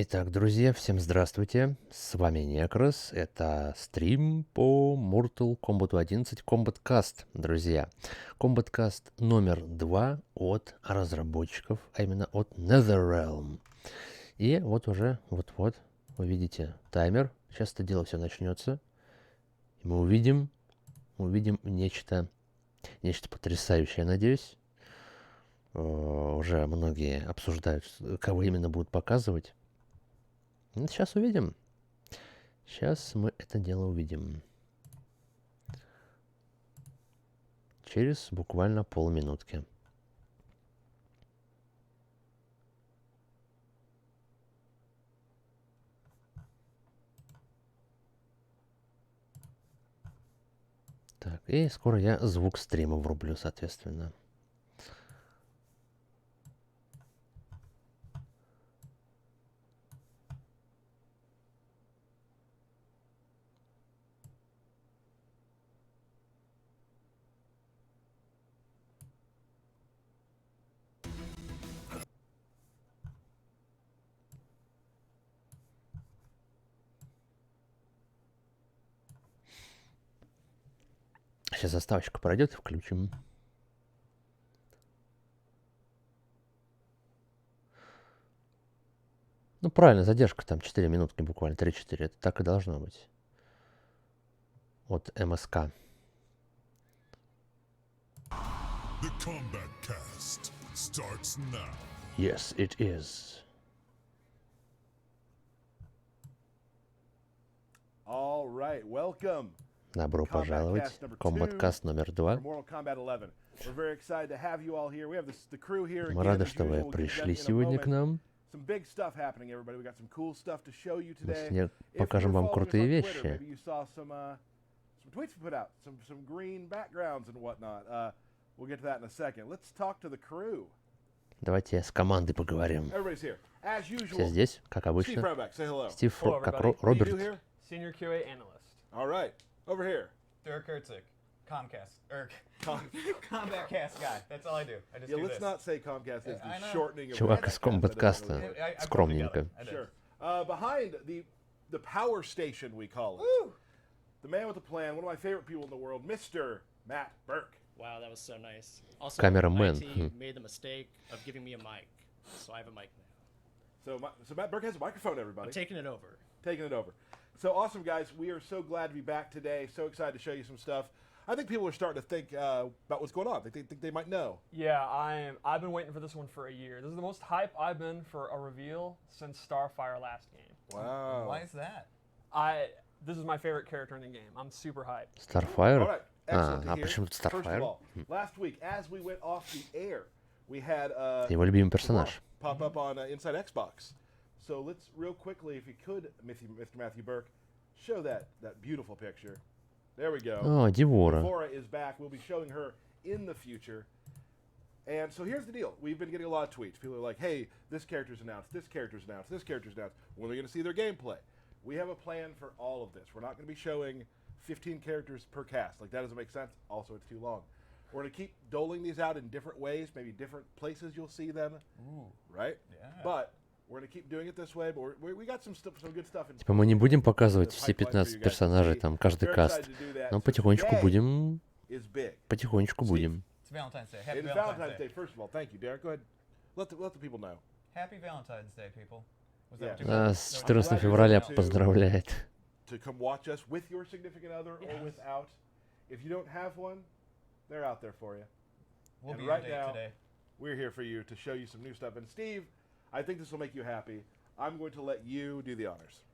Итак, друзья, всем здравствуйте. С вами Necros. Это стрим по Мортал Комбату 11 Kombat Kast, друзья. Kombat Kast номер 2 от разработчиков, а именно от NetherRealm. И вот уже, вот-вот, вы видите таймер. Сейчас это дело все начнется. И мы увидим нечто потрясающее, я надеюсь. Уже многие обсуждают, кого именно будут показывать. Ну, сейчас увидим. Сейчас мы это дело увидим. Через буквально полминутки. Так, и скоро я звук стрима врублю, соответственно. Сейчас заставочка пройдет и включим. Ну, правильно, задержка там 4 минутки буквально, 3-4. Это так и должно быть. От МСК. The Kombat Kast starts now. Yes, it is. All right, welcome. Добро пожаловать. Kombat Kast номер 2. Mortal Kombat 11. We're very excited to have you all here. We have the crew here. Мы рады, что вы пришли сегодня к нам. Some big stuff happening, everybody. We got some cool stuff to show you Мы today. сегодня If покажем you're вам following us крутые on Twitter, вещи. maybe you saw some tweets we put out, some green backgrounds and whatnot. We'll get to that in a second. Let's talk to the crew. Давайте с командой поговорим. Everybody's here. As Все usual. здесь, как Steve обычно. Roback, say hello. Стив, Hello, как everybody. What do you do Роберт. here? Senior QA analyst. All right, over here. Dirk Ertzik, Comcast. Combat Cast guy. That's all I do. I just Yeah, do let's this. not say Comcast. It's I the know. shortening of Чувак из Combat Kombat Cast. Kast. I put it Скромненько. together. I did. Sure. Behind the power station, we call it. Woo! The man with the plan, one of my favorite people in the world, Mr. Matt Burke. Wow, that was so nice. Also, Cameraman. IT made the mistake of giving me a mic, so I have a mic now. So Matt Burke has a microphone, I'm everybody. taking it over. Taking it over. So awesome, guys. We are so glad to be back today. So excited to show you some stuff. I think people are starting to think about what's going on. They think they might know. Yeah, I've been waiting for this one for a year. This is the most hype I've been for a reveal since Starfire last game. Wow. Why is that? This is my favorite character in the game. I'm super hyped. All Starfire? right. Excellent to А hear. почему тут First of Starfire? all, last week, as we went off the air, we had Его любимый персонаж. pop up on Inside Xbox. So let's real quickly, if you could, Mr. Matthew Burke, show that beautiful picture. There we go. О, Дивора. Laura is back. We'll be showing her in the future. And so here's the deal. We've been getting a lot of tweets. People are like, hey, this character's announced, this character's announced, this character's announced. When are we going to see their gameplay? We have a plan for all of this. We're not going to be showing 15 characters per cast. Like, that doesn't make sense. Also, it's too long. We're going to keep doling these out in different ways, maybe different places you'll see them. Ooh. Right? Yeah. But we're going to keep doing it this way. But we got some good stuff. In Типа мы не будем показывать the все pipeline for 15 you guys to персонажей, see. там, каждый Very каст. excited to do that. Но So потихонечку today будем, is big. потихонечку будем. It's Valentine's Day. Happy It is Valentine's Day, first of all. Thank you, Derek. Go ahead. Let the people know. Happy Valentine's Day, people. Was Yeah. that what you said? Нас с 14 февраля поздравляет. To come watch us with your significant other or Yes. without. If you don't have one, they're out there for you. We'll And be right your date now- today. We're here for you to show you some new stuff. And Steve, I think this will make you happy. I'm going to let you do the honors.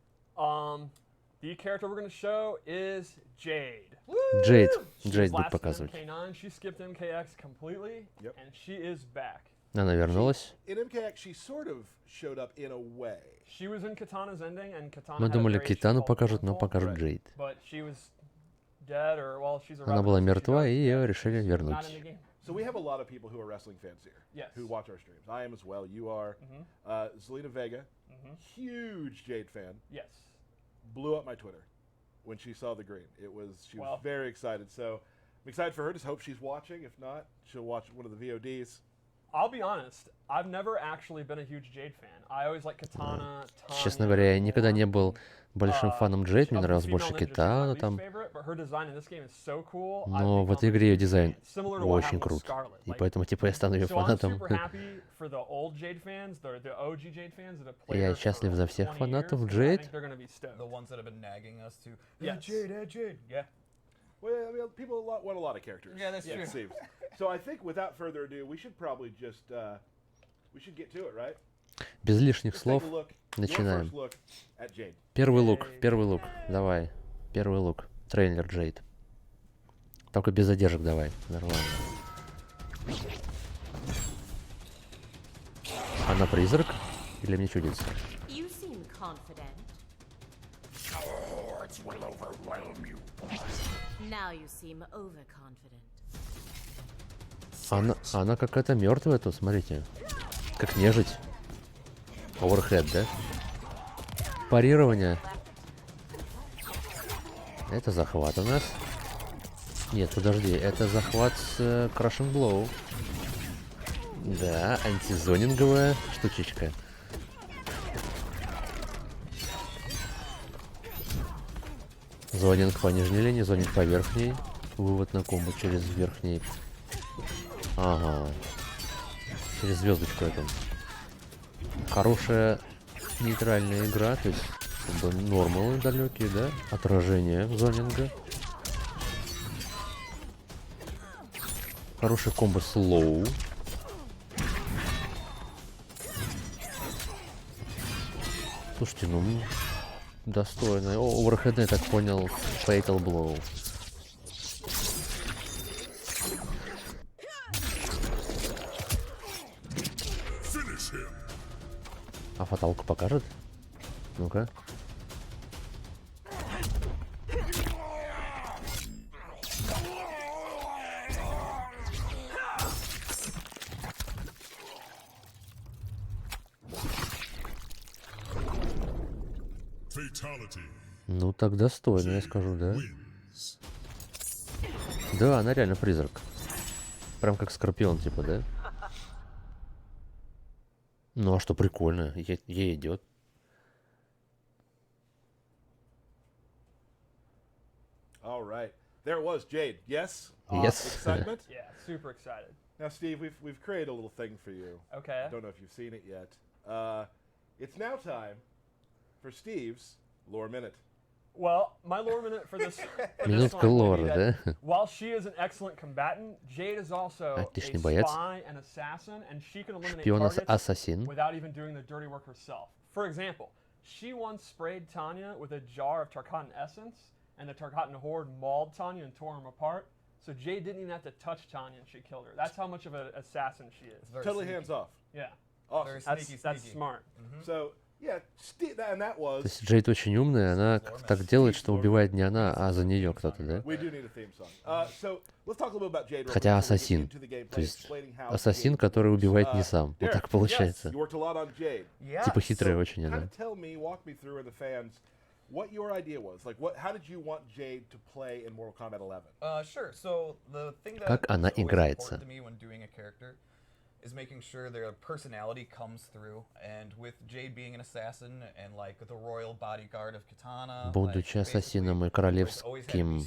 The character we're going to show is Jade. Джейд. She's Джейд будет last in показывать. MK9. She skipped MKX completely, Yep. and she is back. Она вернулась. In MKX, she sort of showed up in a way. She was in Katana's ending, and Katana Мы had a думали, variation Китану called покажут, но Mортал, покажут Right. Джейд. but she was dead, or well, she's a Она revenant, была so she мертва, got- и ее yeah, решили she's вернуть. not in the game. So we have a lot of people who are wrestling fans here. Yes. Who watch our streams. I am as well. You are. Zelina Vega, huge Jade fan, Yes. blew up my Twitter when she saw the green. She was Well- very excited. So I'm excited for her. Just hope she's watching. If not, she'll watch one of the VODs. I'll be honest, I've never actually been a huge Jade fan. I always like Katana, Tanya, Честно говоря, я никогда не был большим фаном Джейд, мне of the нравился female больше ninjas, she's my Китана least там. favorite, but her design in this game is so cool, I've Но в become этой a игре ее huge дизайн fan, similar to what очень happened with крут. Scarlet. И Like, поэтому, типа, я стану ее so I'm фанатом. super happy for the old Jade fans, the OG Jade fans that have played Я her for счастлив за всех 20 фанатов years, and I Джейд. think they're gonna be stoked. The ones that have been nagging us to. Yes. Jade. Yeah. Well, I mean, people want a lot of characters. Yeah, that's it true. seems. So I think, without further ado, we should probably just we should get to it, right? Без лишних Let's слов take a look. Your начинаем. first look at Jade. Первый лук, давай. Первый лук. Трейлер Джейд. Только без задержек давай, нормально. Она призрак? Или мне чудится? You seem confident. Now you seem overconfident. Она какая-то мертвая тут, смотрите. Как нежить. Оверхед, да? Парирование. Это захват у нас. Нет, подожди, это захват с Crushing Blow. Да, антизонинговая штучечка. Зонинг по нижней линии, зонинг по верхней. Вывод на комбо через верхний. Ага. Через звездочку эту. Хорошая нейтральная игра, то есть как бы нормалы далекие, да? Отражение зонинга. Хороший комбо слоу. Слушайте, ну достойно. Оверхед, я так понял, Fatal Blow. А фаталку покажет? Ну-ка. Fatality Ну так достойно, я скажу, да? wins. Да, она реально призрак. Прям как Скорпион, типа, да? Ну а что прикольно, ей идет. All right, there was Jade. Yes. Yes. Excitement. Yeah, super excited. Now, Steve, we've created a little thing for you. Okay. I don't know if you've seen it yet. It's now time for Steve's lore minute. Well, my lore minute for this, Минутка one would лора, be да? that while she is an excellent combatant, Jade is also a Отличный боец. spy and assassin, and she can eliminate Шпион targets ассасин. without even doing the dirty work herself. For example, she once sprayed Tanya with a jar of Tarkatan essence, and the Tarkatan horde mauled Tanya and tore him apart. So Jade didn't even have to touch Tanya, and she killed her. That's how much of an assassin she is. Very Totally sneaky. hands off. Yeah, Awesome. Very that's sneaky. that's smart. So yeah, Steve, and that То was. есть Джейд очень умная, она так делает, что убивает не она, а за нее кто-то, да? We do need a theme song. So let's talk a little bit about Jade. real Хотя quick before we get ассасин. into the gameplay, То есть explaining how ассасин, Jade который works. убивает не сам. Вот Derek, так получается. Yes, you worked a lot on Jade. Yeah. Типа хитрая So, очень kind она. of tell me, walk me through, and the fans, what your idea was. Like, how did you want Jade to play in Mortal Kombat 11? Sure. So the thing that Как она is always играется. important to me when doing a character is making sure their personality comes through. And with Jade being an assassin and like the royal bodyguard of Katana, Будучи ассасином и королевским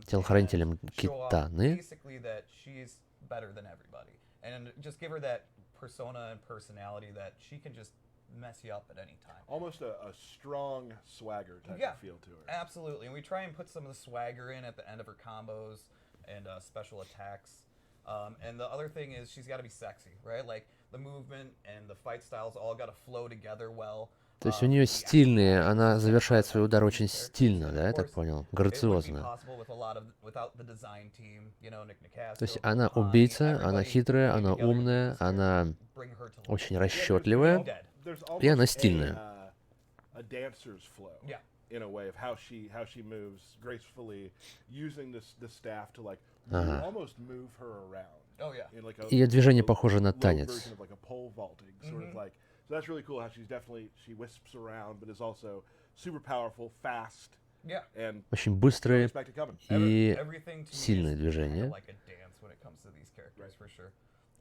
телохранителем Китаны, basically that she's better than everybody, and just give her that persona and personality that she can just mess you up at any time. Almost a strong swagger type Yeah. of feel to her. Absolutely, and we try and put some of the swagger in at the end of her combos and special attacks. And the other thing is she's got to be sexy, right? Like the movement and the fight styles all got to flow together well. то есть у нее стильные, она завершает свой удар очень стильно, да, я так понял? Грациозно. То есть она убийца, она хитрая, она умная, она очень расчетливая, There's и она almost стильная. a dancer's flow. Yeah. In a way of how she moves gracefully, using the staff to like Ага. almost move her around. Oh yeah. In like a, Ее движение a похоже на low танец. version of like a pole vaulting, sort of like. So that's really cool how she wisps around, but is also super powerful, fast, Yeah. and Очень быстрые expect it coming. и Everything to me сильные is движения. kinda like a dance when it comes to these characters, for sure.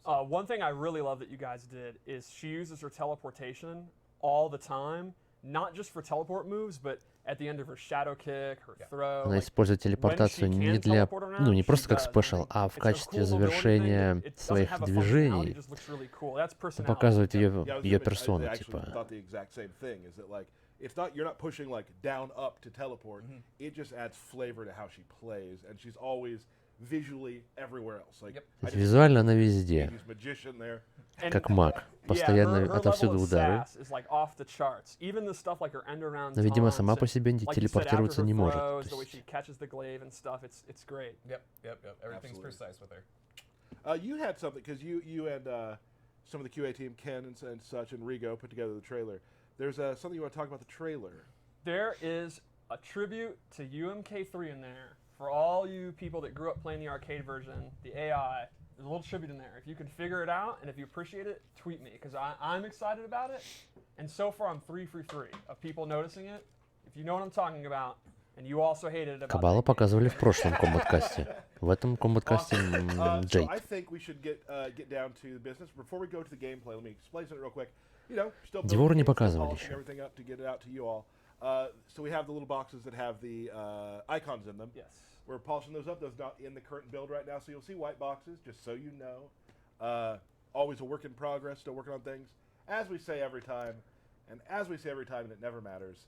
One thing I really love that you guys did is she uses her teleportation all the time, not just for teleport moves, but at the end of her shadow kick, her throw. Она Like, использует телепортацию не для, ну, не просто как спешл, а в качестве завершения своих движений. Это показывает ее персону, типа. It's not, you're not pushing like down up to teleport. It just adds flavor to how she plays, and she's always visually everywhere else. Like, То есть визуально она везде, he's magician there. как маг. Постоянно отовсюду удары. Но, видимо, сама по себе телепортироваться не может. То есть Everything's precise with her. You had something, because you and some of the QA team, Ken and such, and Rigo put together the trailer. There's something you want to talk about the trailer. There is a tribute to UMK3 in there. For all you people that grew up playing the arcade version, the AI, there's a little tribute in there. If you can figure it out and if you appreciate it, tweet me, because I'm excited about it. And so far I'm 3 for 3 of people noticing it. If you know what I'm talking about, and you also hated it about Кабала показывали в прошлом комбат-касте. В этом комбат-касте Jade. I think we should get down to the business. Before we go to the gameplay, let me explain something real quick. You know, still Дивора не still показывали polishing еще. everything up to get it out to you all. So we have the little boxes that have the icons in them. Yes. We're polishing those up. Those not in the current build right now, so you'll see white boxes, just so you know. Always a work in progress, still working on things. As we say every time, and it never matters.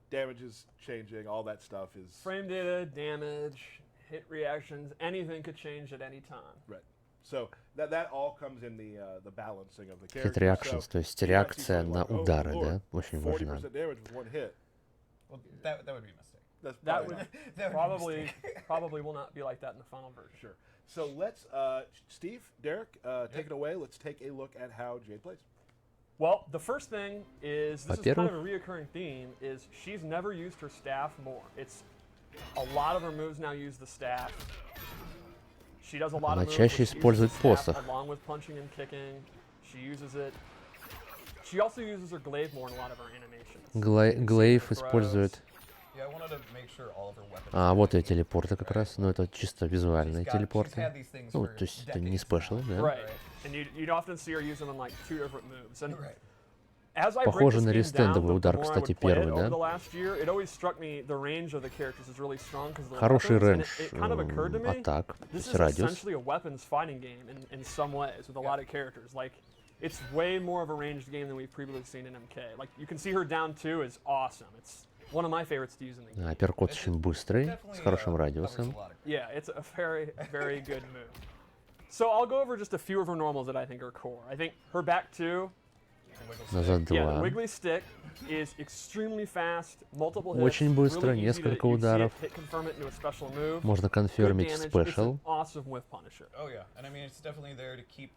Damage is changing, all that stuff is... Frame data, damage, hit reactions, anything could change at any time. Right. So that all comes in the balancing of the Hit character. reactions, то есть реакция на удары, да? Очень важно. 40% damage with one hit. Well, that would be a mistake. That's That probably would That would be a probably mistake. probably will not be like that in the final version. sure. So let's, Steve, Derek, take it away. Let's take a look at how Jade plays. Well, the first thing is, this is kind Во-первых, of a reoccurring theme, is she's never used her staff more. It's a lot of her moves now use the staff. She does a lot Она of moves чаще where she uses использует the staff посох. along with punching and kicking. She uses it. She also uses her glaive more in a lot of her animations. Глейв Throws. использует. Yeah, I wanted to make sure all of her weapons. А, вот ее телепорты как раз. Ну, это чисто визуальные She's had телепорты. these things Ну, for то есть это не decades спешл, now. да? Right. And you'd often see her use them in like 2 different moves. And Right. as I break Похоже this на game down, рестендовый the удар, more I кстати, would play it первый, over да? the last year, it always struck me the range of the characters is really strong because of the Хороший weapons, and рейндж it kind of occurred to me, атак, то this есть is радиус. essentially a weapons fighting game in some ways with a lot of characters. Like, it's way more of a ranged game than we've previously seen in MK. Like, you can see her down 2 is awesome. It's one of my favorites to use in the game. Апперкот очень быстрый, Definitely, с хорошим covers радиусом. a lot of- Yeah, it's a very, very good move. So I'll go over just a few of her normals that I think are core. I think her back 2, Назад yeah, the 2. wiggly stick is extremely fast, multiple hits, Очень быстро, really easy to, несколько you see it, ударов. hit confirm it into a special move. Можно Good конфермить damage, it's спешл. an awesome whip punisher. Oh yeah, and I mean it's definitely there to keep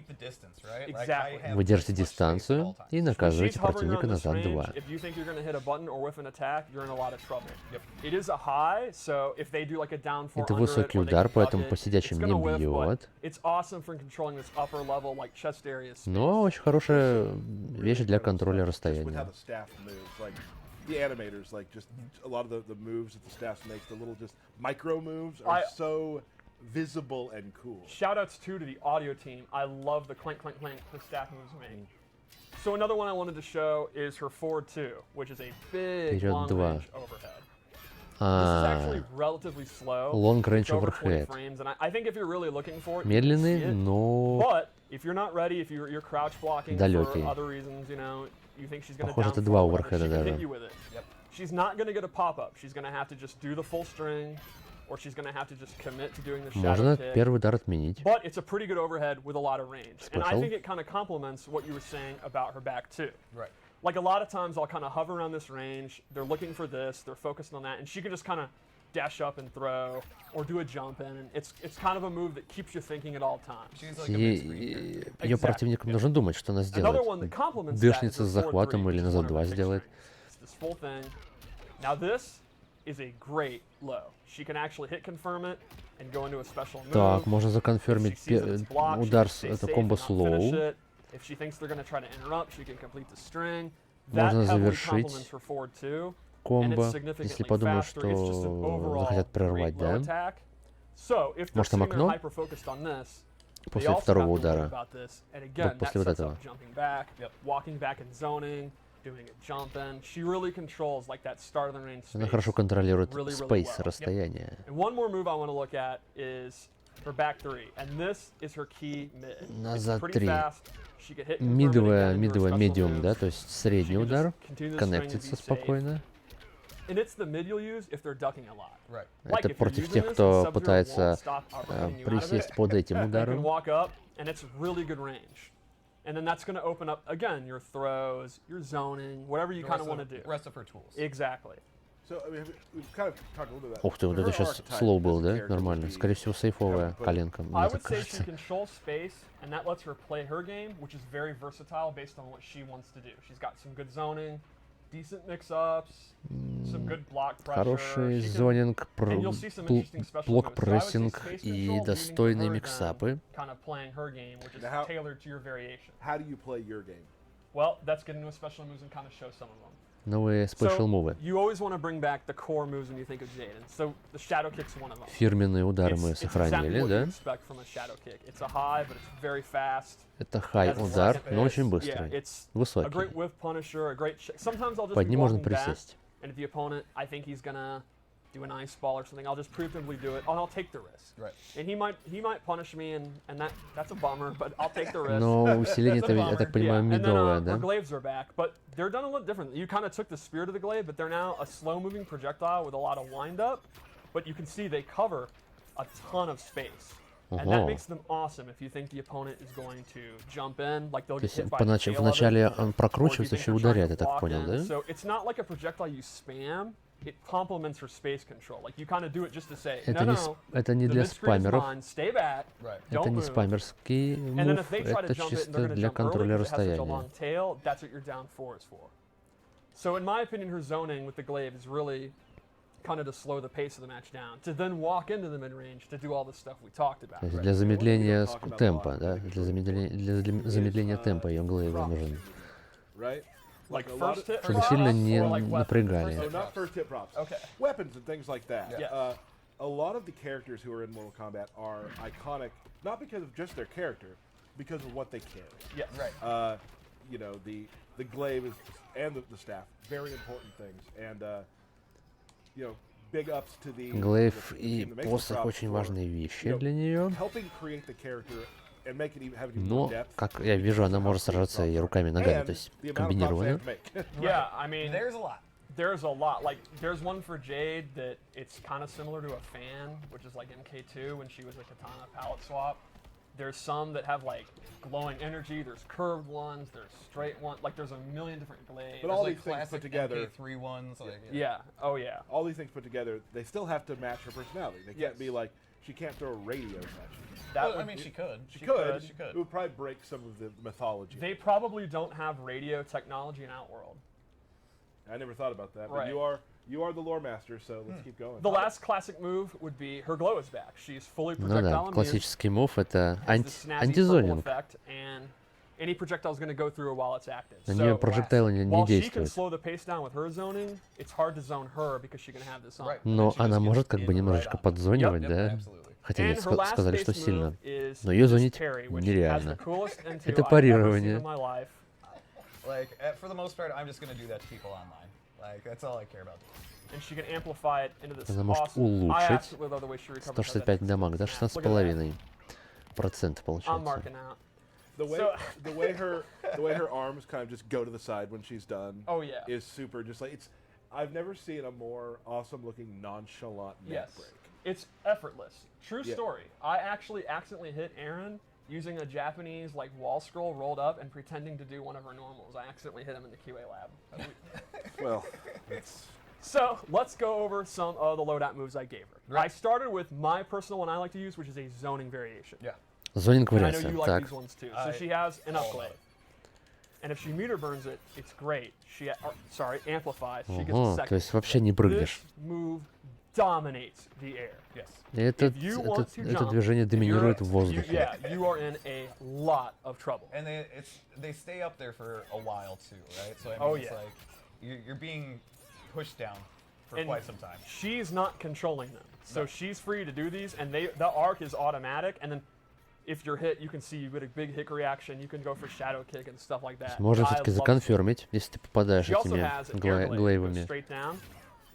the distance, right? Exactly. Like, I have Вы держите as much space at дистанцию all times. и When she's наказываете hovering противника on this назад range, 2. if you think you're going to hit a button or whiff an attack, you're in a lot of trouble. Yep. It is a high, so if they do like a down 4 Это under it, высокий or they удар, can поэтому duck по it, сидячим it's не gonna whiff, but бьет. it's awesome for controlling this upper level, like chest area space. Но очень хорошая вещь для Incredible контроля stuff. Just with how расстояния. the staff moves, like the animators, like just a lot of the moves that the staff makes, the little just micro moves are so visible and cool. Shoutouts too to the audio team. I love the clank, clank, clank her staff moves make. So another one I wanted to show is her forward 2, which is a big Вперед long 2. range overhead. This is actually А, relatively slow. long It's range over 20 overhead. frames, and I think if you're really looking for it, you can see Медленный, it. но But if you're not ready, if you're crouch blocking Далекий. for other reasons, you know, you think she's going to Похоже, down это 2 forward, оверхеда she can даже. hit you with it. Yep. She's not going to get a pop-up. She's going to have to just do the full string, or she's going to have to just commit to doing the shadow можно kick. первый удар отменить. But it's a pretty good overhead with a lot of range. And I Special. think it kind of complements what you were saying about her back too. Right. Like a lot of times I'll kind of hover around this range, they're looking for this, they're focusing on that, and she can just kind of dash up and throw, or do a jump in, and it's kind of a move that keeps you thinking at all times. She's like a big screen character. Ее противникам нужно думать, что она Another one that сделает. complements that is Дышница her с forward захватом 3, или which is назад one of 2 her big сделает. strengths. It's this full thing. Now this is a great low. She can actually hit confirm it and go into a special move. Так, можно If she законфермить sees that it's blocked, she удар can с stay это safe комбо and not finish слоу. it. If she thinks they're going to try to interrupt, she can complete the string. That Можно heavily завершить complements her forward 2. комбо, если подумаешь, что захотят прервать, да? So if they're Может, там sitting there окно? hyper focused on this, They После also have второго to worry удара. about this, and again, that после вот sets этого. up jumping back, walking back and zoning, doing a jump in. She really controls like that start of the range space. Она хорошо контролирует really space, well. расстояние. And one more move I want to look at is her back three, and this is her key mid. It's Назад pretty 3. fast. She can hit and convert it Мидовая, again into her мидовая, special медиум, moves. да, то есть средний can just удар, continue the string and коннектится be safe. спокойно. And it's the mid you'll use if they're ducking a lot. Right. Like Это if you're против using тех, this кто and Sub-Zero пытается won't stop uppercutting you out of присесть it, под этим you can ударом. walk up, and it's really good range. And then that's going to open up, again, your throws, your zoning, whatever you kind of want to do. Rest of her tools. Exactly. So I mean, we've kind of talked a little bit about. Ух ты, вот her это сейчас archetype слоу as был, a да? character Нормально. would be Скорее всего, сейфовая but коленка, I мне так would say she кажется. controls space, and that lets her play her game, which is very versatile based on what she wants to do. She's got some good zoning, decent mix-ups, some good block pressure. Хороший She can- зонинг, and you'll see some interesting special moves. So I would say блок-прессинг space и control, достойные leaving her миксапы. then kind of playing her game, which is Now how- tailored to your variation. How do you play your game? Well, that's getting into special moves and kind of show some of them. Новые спешл мувы. You always want to bring back the core moves when you think of Jade. And so the shadow kick's one of them. Фирменные удары мы It's exactly сохранили, what you да? expect from a shadow kick. It's a high, but it's very fast. Это хай Has a удар, lot of но очень pace. быстрый. Yeah, it's a Высокий. great whiff punisher, a great. Sometimes I'll just Под be ним можно walking back, присесть. and if the opponent, I think he's gonna do an ice ball or something, I'll just preemptively do it, and I'll take the risk. Right. And he might punish me, and that's a bummer, but I'll take the risk. Но усиление It's a это, я bummer. так понимаю, Yeah, and then, медовое, her да? glaives are back, but they're done a little different. You kind of took the spirit of the glaive, but they're now a slow-moving projectile with a lot of wind-up. But you can see they cover a ton of space, and that Ого. makes them awesome if you think the opponent is going to jump in, like they'll То get есть hit by the tail of it, вначале он or if you прокручивается, think еще they're ударяет, trying я to так block понял, in. да? So it's not like a projectile you spam. It complements her space control. Like you kind of do it just to say, Это no, не, no, это не the для mid screen is спамеров, mine, stay back, Right. don't это не move. спамерский And then мув, if they try to это jump it and they're чисто going to для jump early контроля because it has such a расстояния. long tail, that's what your down 4 is for. So in my opinion, her zoning with the glaive is really kind of to slow the pace of the match down, to then walk into the mid-range to do all the stuff we talked about. То есть для замедления Talking about темпа, a lot. да? Для замедления темпа ее глейв нужен. Right? Like a lot first of- hit Чтобы props сильно не or like weapons? напрягали. So not first hit props. Okay. Weapons and things like that. Yeah. A lot of the characters who are in Mortal Kombat are iconic, not because of just their character, because of what they carry. Yes. Right. You know, the glaive is, and the staff, very important things. And, you know, big ups to the Глейв the и team that makes the посох props очень for, важные вещи you know, для нее. helping create the character and make it even have even more Но, depth. как я вижу, она может сражаться и руками, и ногами, то есть And the amount of props they комбинированно. have to make. Yeah, I mean, There's a lot. there's a lot. Like, there's one for Jade that it's kind of similar to a fan, which is like MK2 when she was a katana palette swap. There's some that have like glowing energy. There's curved ones. There's straight ones. Like, there's a million different glaives. But all There's these like things put classic together, MK3 ones. Like, Yeah. Oh yeah. all these things put together, they still have to match her personality. They can't Yes. be like, she can't throw a radio at you. That Well, I would mean, be- she could. She could. She could. It would probably break some of the mythology. They probably don't have radio technology in Outworld. I never thought about that. But Right. you are the lore master, so let's keep going. The last classic move would be her glow is back. She's fully Ну projectile да, immune. классический мув это Has the snazzy purple антизонинг. effect, and any projectile is going to go through it while it's active. На нее So, прожектайлы не while she can действуют. slow the pace down with her zoning, it's hard to zone her because she can have this on. Right. Но And she она just может gets как бы in немножечко right on. подзонивать, Yep, да? absolutely. Хотя And нет, her last сказали, base что move сильно. is Но ее just зонить parry, which has нереально. the coolest N2 Это I've ever seen парирование. in my life. Like, for the most part, I'm just gonna do that to people online. Like, that's all I care about. And she can amplify it into this Она может awesome. I улучшить absolutely love the way she recovers. 165 дамаг, да, Look at that. 16,5% I'm получается. marking out. The way So- the way her arms kind of just go to the side when she's done. Oh, yeah. Is super. Just like it's. I've never seen a more awesome looking nonchalant neck Yes. break. It's effortless. True Yeah. story. I actually accidentally hit Aaron using a Japanese like wall scroll rolled up and pretending to do one of her normals. I accidentally hit him in the QA lab. Well, it's. So let's go over some of the loadout moves I gave her. I started with my personal one I like to use, which is a zoning variation. Yeah. Зонинг And I know вариация, you like так. these ones too. So she has an upglade. And if she meter burns it, it's great. She amplifies. She gets a Ого, second. то есть вообще не прыгнешь. This move dominates the air. Yes. И это If you want to это jump, движение if you're- доминирует в you, воздухе. yeah, you are in a lot of trouble. And they stay up there for a while too, right? So I mean, Oh, it's yeah. like you're being pushed down for And quite some time. She's not controlling them, so she's free to do these, and the arc is automatic. And then if you're hit, you can see you get a big hit reaction. You can go for shadow kick and stuff like that. Можно I все-таки love it. законфермить, если ты попадаешь She also этими has an air blade that goes глейвами. straight down,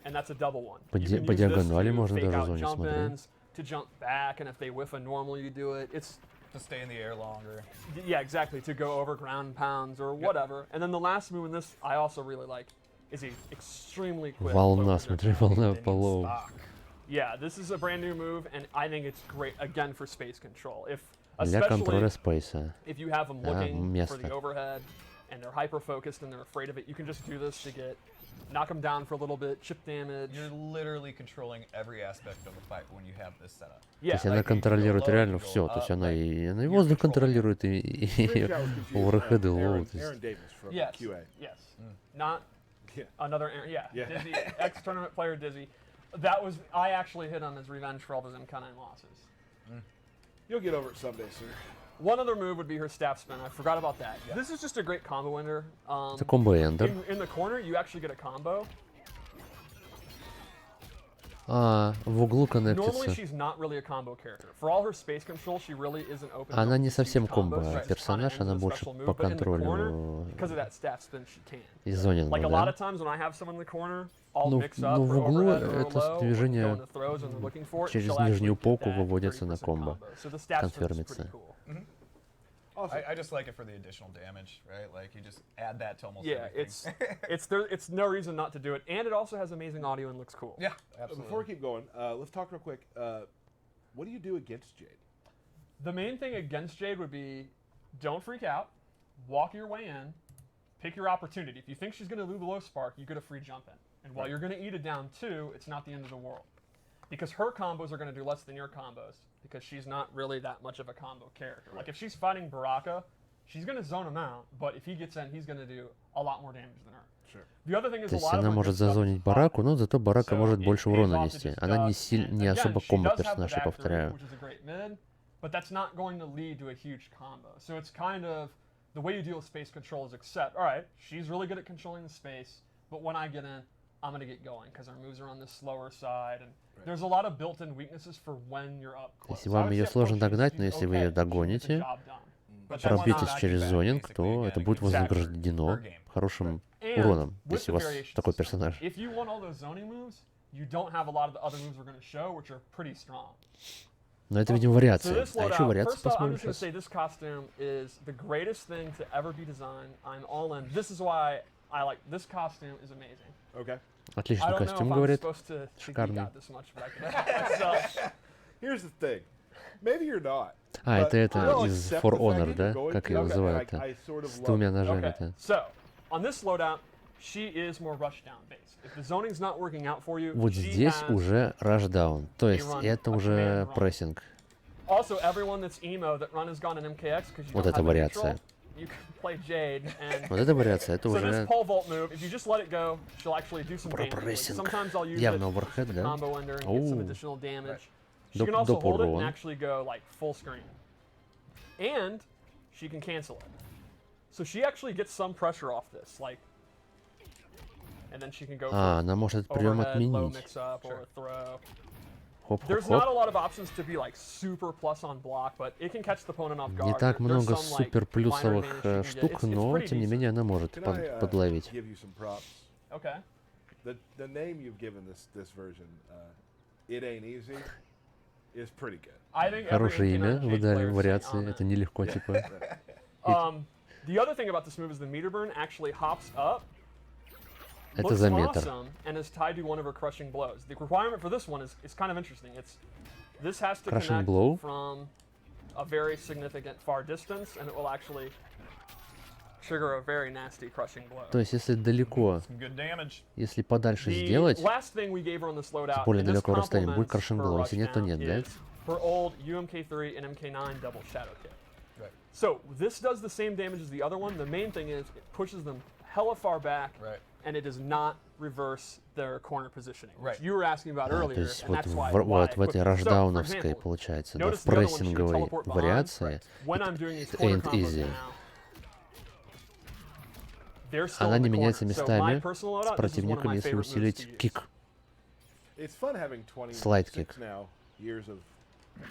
and that's a double one. По You can по use this диагонали to можно fake даже out зонить, jump смотри. ins, to jump back, and if they whiff a normal, you do it. It's To stay in the air longer. yeah, exactly, to go over ground and pounds or whatever. And then the last move in this I also really like is a extremely quick Волна, low смотри, projection. волна They need полов. stock. Yeah, this is a brand new move, and I think it's great again for space control. Для контроля Especially спейса. if you have them Да, looking for место. the overhead and they're hyper focused and they're afraid of it, you can just do this to knock them down for a little bit, chip damage. You're literally controlling every aspect of the fight when you have this set up. То Yeah, есть она like, you go контролирует low, реально you go все. То есть up, она like, она и you're воздух controlling контролирует, и Maybe I was confused. оверхеды, Aaron, лоу. то есть. Aaron Davis from yes, QA. yes, not Yeah. another yeah, Yeah. Dizzy ex-tournament player Dizzy. That was I actually hit on his revenge for all those MK9 losses. You'll get over it someday, sir. One other move would be her staff spin. I forgot about that. This is just a great combo ender. Это комбо-эндер. In the corner, you actually get a combo. В углу Normally, коннектится. she's not really a combo character. For all her space control, she really isn't open. Она to не huge совсем combos. комбо She just kinda персонаж, ends она with a больше special move, по but in the corner, контролю because of that staff spin, she can. и зонингу, Like a lot да? of times when I have someone in the corner, I'll Ну, mix up ну, в for углу overhead or это low, движение go into throws when they're looking for it, через she'll actually нижнюю get полку that выводится на 30% комбо. combo. So the staff spin is Конфермится. pretty cool. Awesome. I just like it for the additional damage, right? Like you just add that to almost Yeah, everything. it's no reason not to do it, and it also has amazing audio and looks cool. Yeah, absolutely. Before we keep going, let's talk real quick. What do you do against Jade? The main thing against Jade would be don't freak out, walk your way in, pick your opportunity. If you think she's going to do the low spark, you get a free jump in. And while you're going to eat it down too, it's not the end of the world. Because her combos are going to do less than your combos, because she's not really that much of a combo character. Like if she's fighting Baraka, she's going to zone him out, but if he gets in, he's going to do a lot more damage than her. Sure. The other thing is То a есть lot of она her может good stuff is зазонить pop. бараку, но зато барака So может it больше pays урона off to нести. just Она duck, and не again, особо she комбо does have the персонаж, я back three, повторяю. which is a great mid, but that's not going to lead to a huge combo. So it's kind of the way you deal with space control is accept, all right, she's really good at controlling the space, but when I get in, I'm going to get going because our moves are on the slower side, and there's a lot of built-in weaknesses for when you're up close. Если I вам would ее say up сложно close, she's- догнать, но she's если вы ее okay, she gets the догоните, job done. But that's пробьетесь not- через back зонинг, basically то again это and будет exactly вознаграждено her game. хорошим And уроном, with если the у вас variation такой system, персонаж. if you want all those zoning moves, you don't have a lot of the other moves we're going to show, which are pretty strong. Но это, видимо, So вариация. this А еще loadout, вариации first off, I'm посмотрим just going to сейчас. say this costume is the greatest thing to ever be designed. I'm all in. This is why I like this costume is amazing. Okay. I Отличный don't know костюм, if I'm говорит. supposed to geek Шикарный. out this much, but I can help myself. Here's the thing. Maybe you're not. А, but это I'll из accept For the fact Honor, that да? you're going Как to, ее and называют-то? I sort of С love двумя it. Okay, ножами-то. so on this loadout, she is more rushdown based. If the zoning's not working out for you, Вот she здесь has- уже рашдаун. То есть run, это a уже command run. прессинг. Also, everyone that's emo that run has gone in MKX because you Вот don't это have the вариация. neutral, you can play Jade and Вот эта вариация, это so this уже pole vault move, if you just let it go, she'll actually do some damage. Like, Пропрессинг. sometimes I'll use Явно it оверхед, as a да? combo ender and get some Оу. additional damage. She Доп- can also доп hold it and урон. actually go like full screen. And she can cancel it. So she actually gets some pressure off this, like, and then she can go А, for она может этот прием overhead, low отменить. mix up or a throw. Хоп, хоп, There's not a хоп. lot of options to be like super plus on block, but it can catch the opponent off guard. Не так There's много some, like, супер minor плюсовых advantage she can get. штук, It's но pretty тем не decent. менее она может Can I подловить. give you some props? Okay. The name you've given this version, It Ain't Easy, is pretty good. I think every Хорошее имя, MK9 вы Jade дали player is вариации, saying это amen. нелегко, типа. The other thing about this move is the meter burn actually hops up, Это looks за метр. awesome, and is tied to one of her crushing blows. The requirement for this one is kind of interesting. This has to Crushing connect blow? from a very significant far distance, and it will actually trigger a very nasty crushing blow. То есть если далеко, Some good damage. если подальше The сделать, last thing we gave her on this loadout, более and this далекого расстояния, будет complements crushing her blow. Если нет, то rushdown, нет, да? is her old UMK3 and MK9 double shadow kick. Right. So this does the same damage as the other one. The main thing is it pushes them hella far back, Right. and it does not reverse their corner positioning, which Right. you were asking about То earlier, есть and вот that's why, вот в I этой equipped it. So, for рашдауновской, example, получается, да, notice в the other one, she would прессинговой teleport behind. вариации, When I'm doing these это corner ain't combos easy. now, they're still Она in не the меняется corner. So my местами personal с loadout, this is one of противником, my если favorite moves to усилить use. кик. It's fun having 26 Slide kick. now years of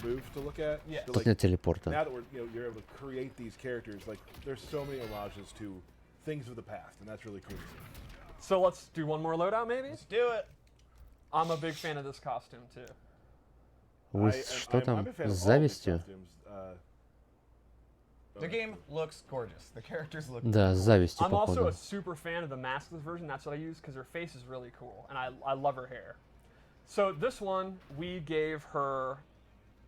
moves to look at. Yes. So, Тут like, нет телепорта. now that you're able to create these characters, like there's so many homages to things of the past, and that's really cool to see. So let's do one more loadout, maybe. Let's do it. I'm a big fan of this costume too. Вы I'm что a там fan of all с these завистью? costumes. The game looks gorgeous. The characters look. Да, с завистью, I'm also походу. a super fan of the maskless version. That's what I use because her face is really cool, and I love her hair. So this one we gave her.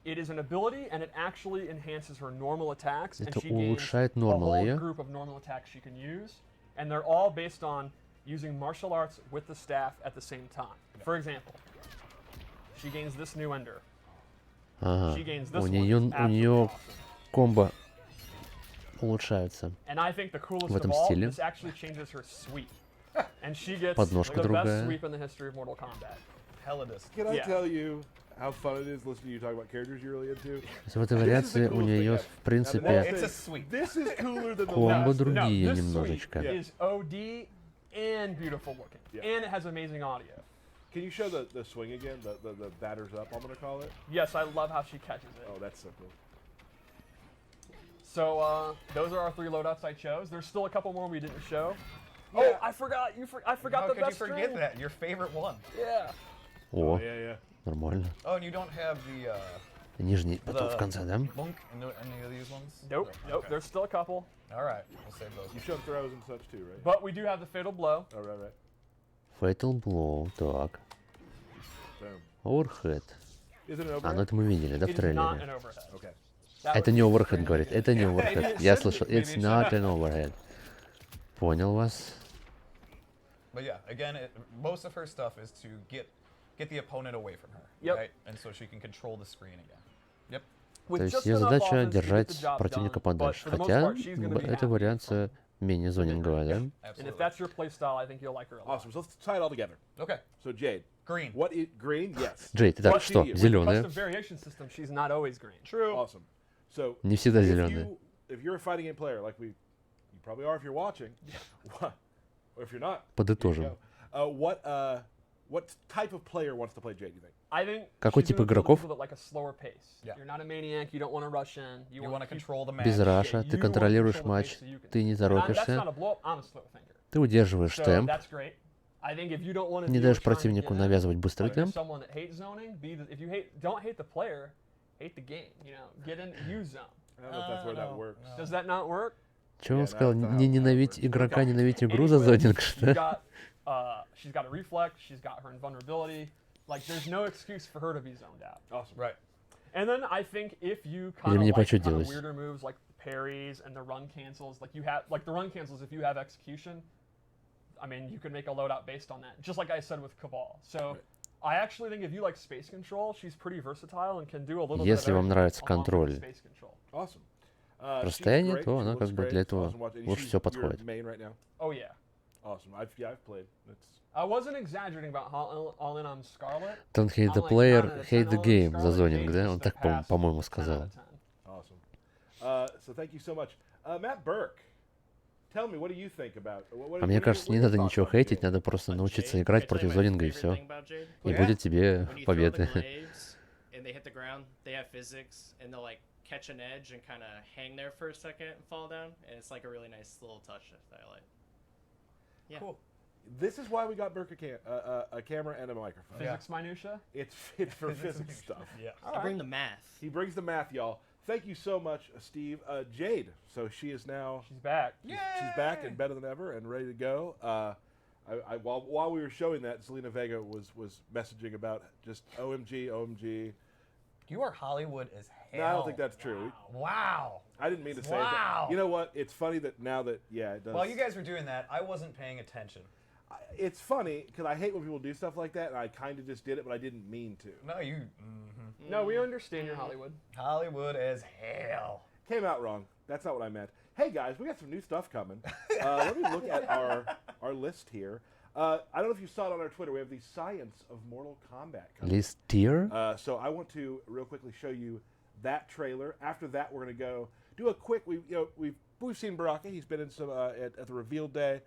It is an ability, and it actually enhances her normal attacks, and Это she gains улучшает a нормал whole ее. group of normal attacks she can use, and they're all based on using martial arts with the staff at the same time. For example, she gains this new ender. Ага. She gains this У one. нее, It's у absolutely нее awesome. комбо улучшаются. And I think the coolest В этом of all, стиле. this actually changes her sweep. And she gets Подножка the best другая. sweep in the history of Mortal Kombat. Hella disc. Can I Yeah. tell you how fun it is listening to you talk about characters you're really into? То есть в этой вариации у нее, в принципе, It's a sweep. This is cooler than the комбо last. другие this немножечко. sweep is OD and beautiful looking. Yeah. And it has amazing audio. Can you show the swing again? The batters up, I'm gonna call it. Yes, I love how she catches it. Oh, that's so cool. So those are our 3 loadouts I chose. There's still a couple more we didn't show. Yeah. Oh, I forgot. I forgot How the could you best forget string. that? Your favorite one. Yeah. О, Yeah, yeah. нормально. Oh, and you don't have the Нижний потом в конце, да? monk in any of these ones? Nope. Nope. Okay. There's still a couple. All right, we'll save those. You showed throws and such too, right? But we do have the Fatal Blow. Oh, right, right. Fatal Blow, так. Boom. Overhead. Is it an А, overhead? ну это мы видели, да, в It is not an трейлере? overhead. Okay. That Это was не the overhead, string говорит, we did. это не Maybe overhead. it Я should be, слышал, maybe it's it not should. an overhead. Понял вас. But yeah, again, most of her stuff is to get the opponent away from her, Yep. right? And so she can control the screen again. Yep. With То есть just ее enough задача offense to get the держать job противника done, but подальше. for the most Хотя part, she's gonna be эта happy. вариация менее зонинговая, да? And Absolutely. if that's your playstyle, I think you'll like her a lot. Awesome. So let's tie it all together. Okay. So Jade, Green. what is green? Yes. Джейд, итак, What что? do you- Зеленая? Custom variation system, she's not always green. True. Awesome. So Не всегда if зеленая. if you're a fighting game player, like you probably are if you're watching, or if you're not, Подытожим. here you go. What type of player wants to play Jade? You think? I think Какой she's тип gonna appeal to игроков? people that like a slower pace. Yeah. You're not a maniac, you don't want to rush in. You want to control the match. Без раша, Yeah, ты you контролируешь wanna control the матч, pace so you can- ты не And that's not торопишься, a blow up, I'm a slow thinker. ты удерживаешь So темп, that's great. I think if you don't want to не даешь противнику навязывать быстрый темп. someone that hates zoning, if you don't hate the player, hate the game. You know, get in, use zone. I don't know if that's where that no, works. no. Does that not work? Чего он Yeah, сказал? that's not Не how it ненавидь works. игрока, ненавидь игру за Anyway, зонинг, что? she's got a reflex, she's got her invulnerability. Like, there's no excuse for her to be zoned out. Awesome. Right. And then I think if you Или kind мне of like почудилось. weirder moves like parries and the run cancels, like you have like the run cancels if you have execution, I mean you could make a loadout based on that. Just like I said with Cabal. So I actually think if you like space control, she's pretty versatile and can do a little bit of Если вам everything нравится along with контроль space control. Awesome. расстояние, She's great. то She она looks как бы great. для It's этого awesome watching. And лучше she's всего your подходит. main right now. Oh yeah. Awesome. I've played. It's I wasn't exaggerating about all in on Scarlet. Don't hate the I'm like, player, 9 out of hate 10 the all in game за Scarlet, зонинг, Jade's да? just Он a так, pass, по-моему, 10 out сказал. of 10. awesome. So thank you so much, Matt Burke. Tell me, what do you think about? А мне кажется, не надо ничего хейтить, надо просто научиться играть против зонинга и все. И будет тебе When you throw the победа. glaives and they hit the ground, they have physics and they'll like catch an edge and kind of hang there for a second and fall down, and it's like a really nice little touch that I like. Yeah. Cool. This is why we got Burke a camera and a microphone. Physics minutia. It's fit for physics stuff. Yeah. I bring the math. He brings the math, y'all. Thank you so much, Steve. Jade. So she is now. She's back. She's back and better than ever and ready to go. While we were showing that, Zelina Vega was messaging about just OMG, OMG. You are Hollywood as hell. No, I don't think that's true. Wow. I didn't mean to say Wow. that. You know what? It's funny that now that, yeah, it does. While you guys were doing that, I wasn't paying attention. It's funny because I hate when people do stuff like that, and I kind of just did it, but I didn't mean to. No, you. No, we understand your Hollywood. Hollywood as hell. Came out wrong. That's not what I meant. Hey guys, we got some new stuff coming. Let me look at our list here. I don't know if you saw it on our Twitter. We have the Science of Mortal Kombat coming. List tier? So I want to real quickly show you that trailer. After that, we're going to go do a quick. We've seen Baraka. He's been in some at the reveal day,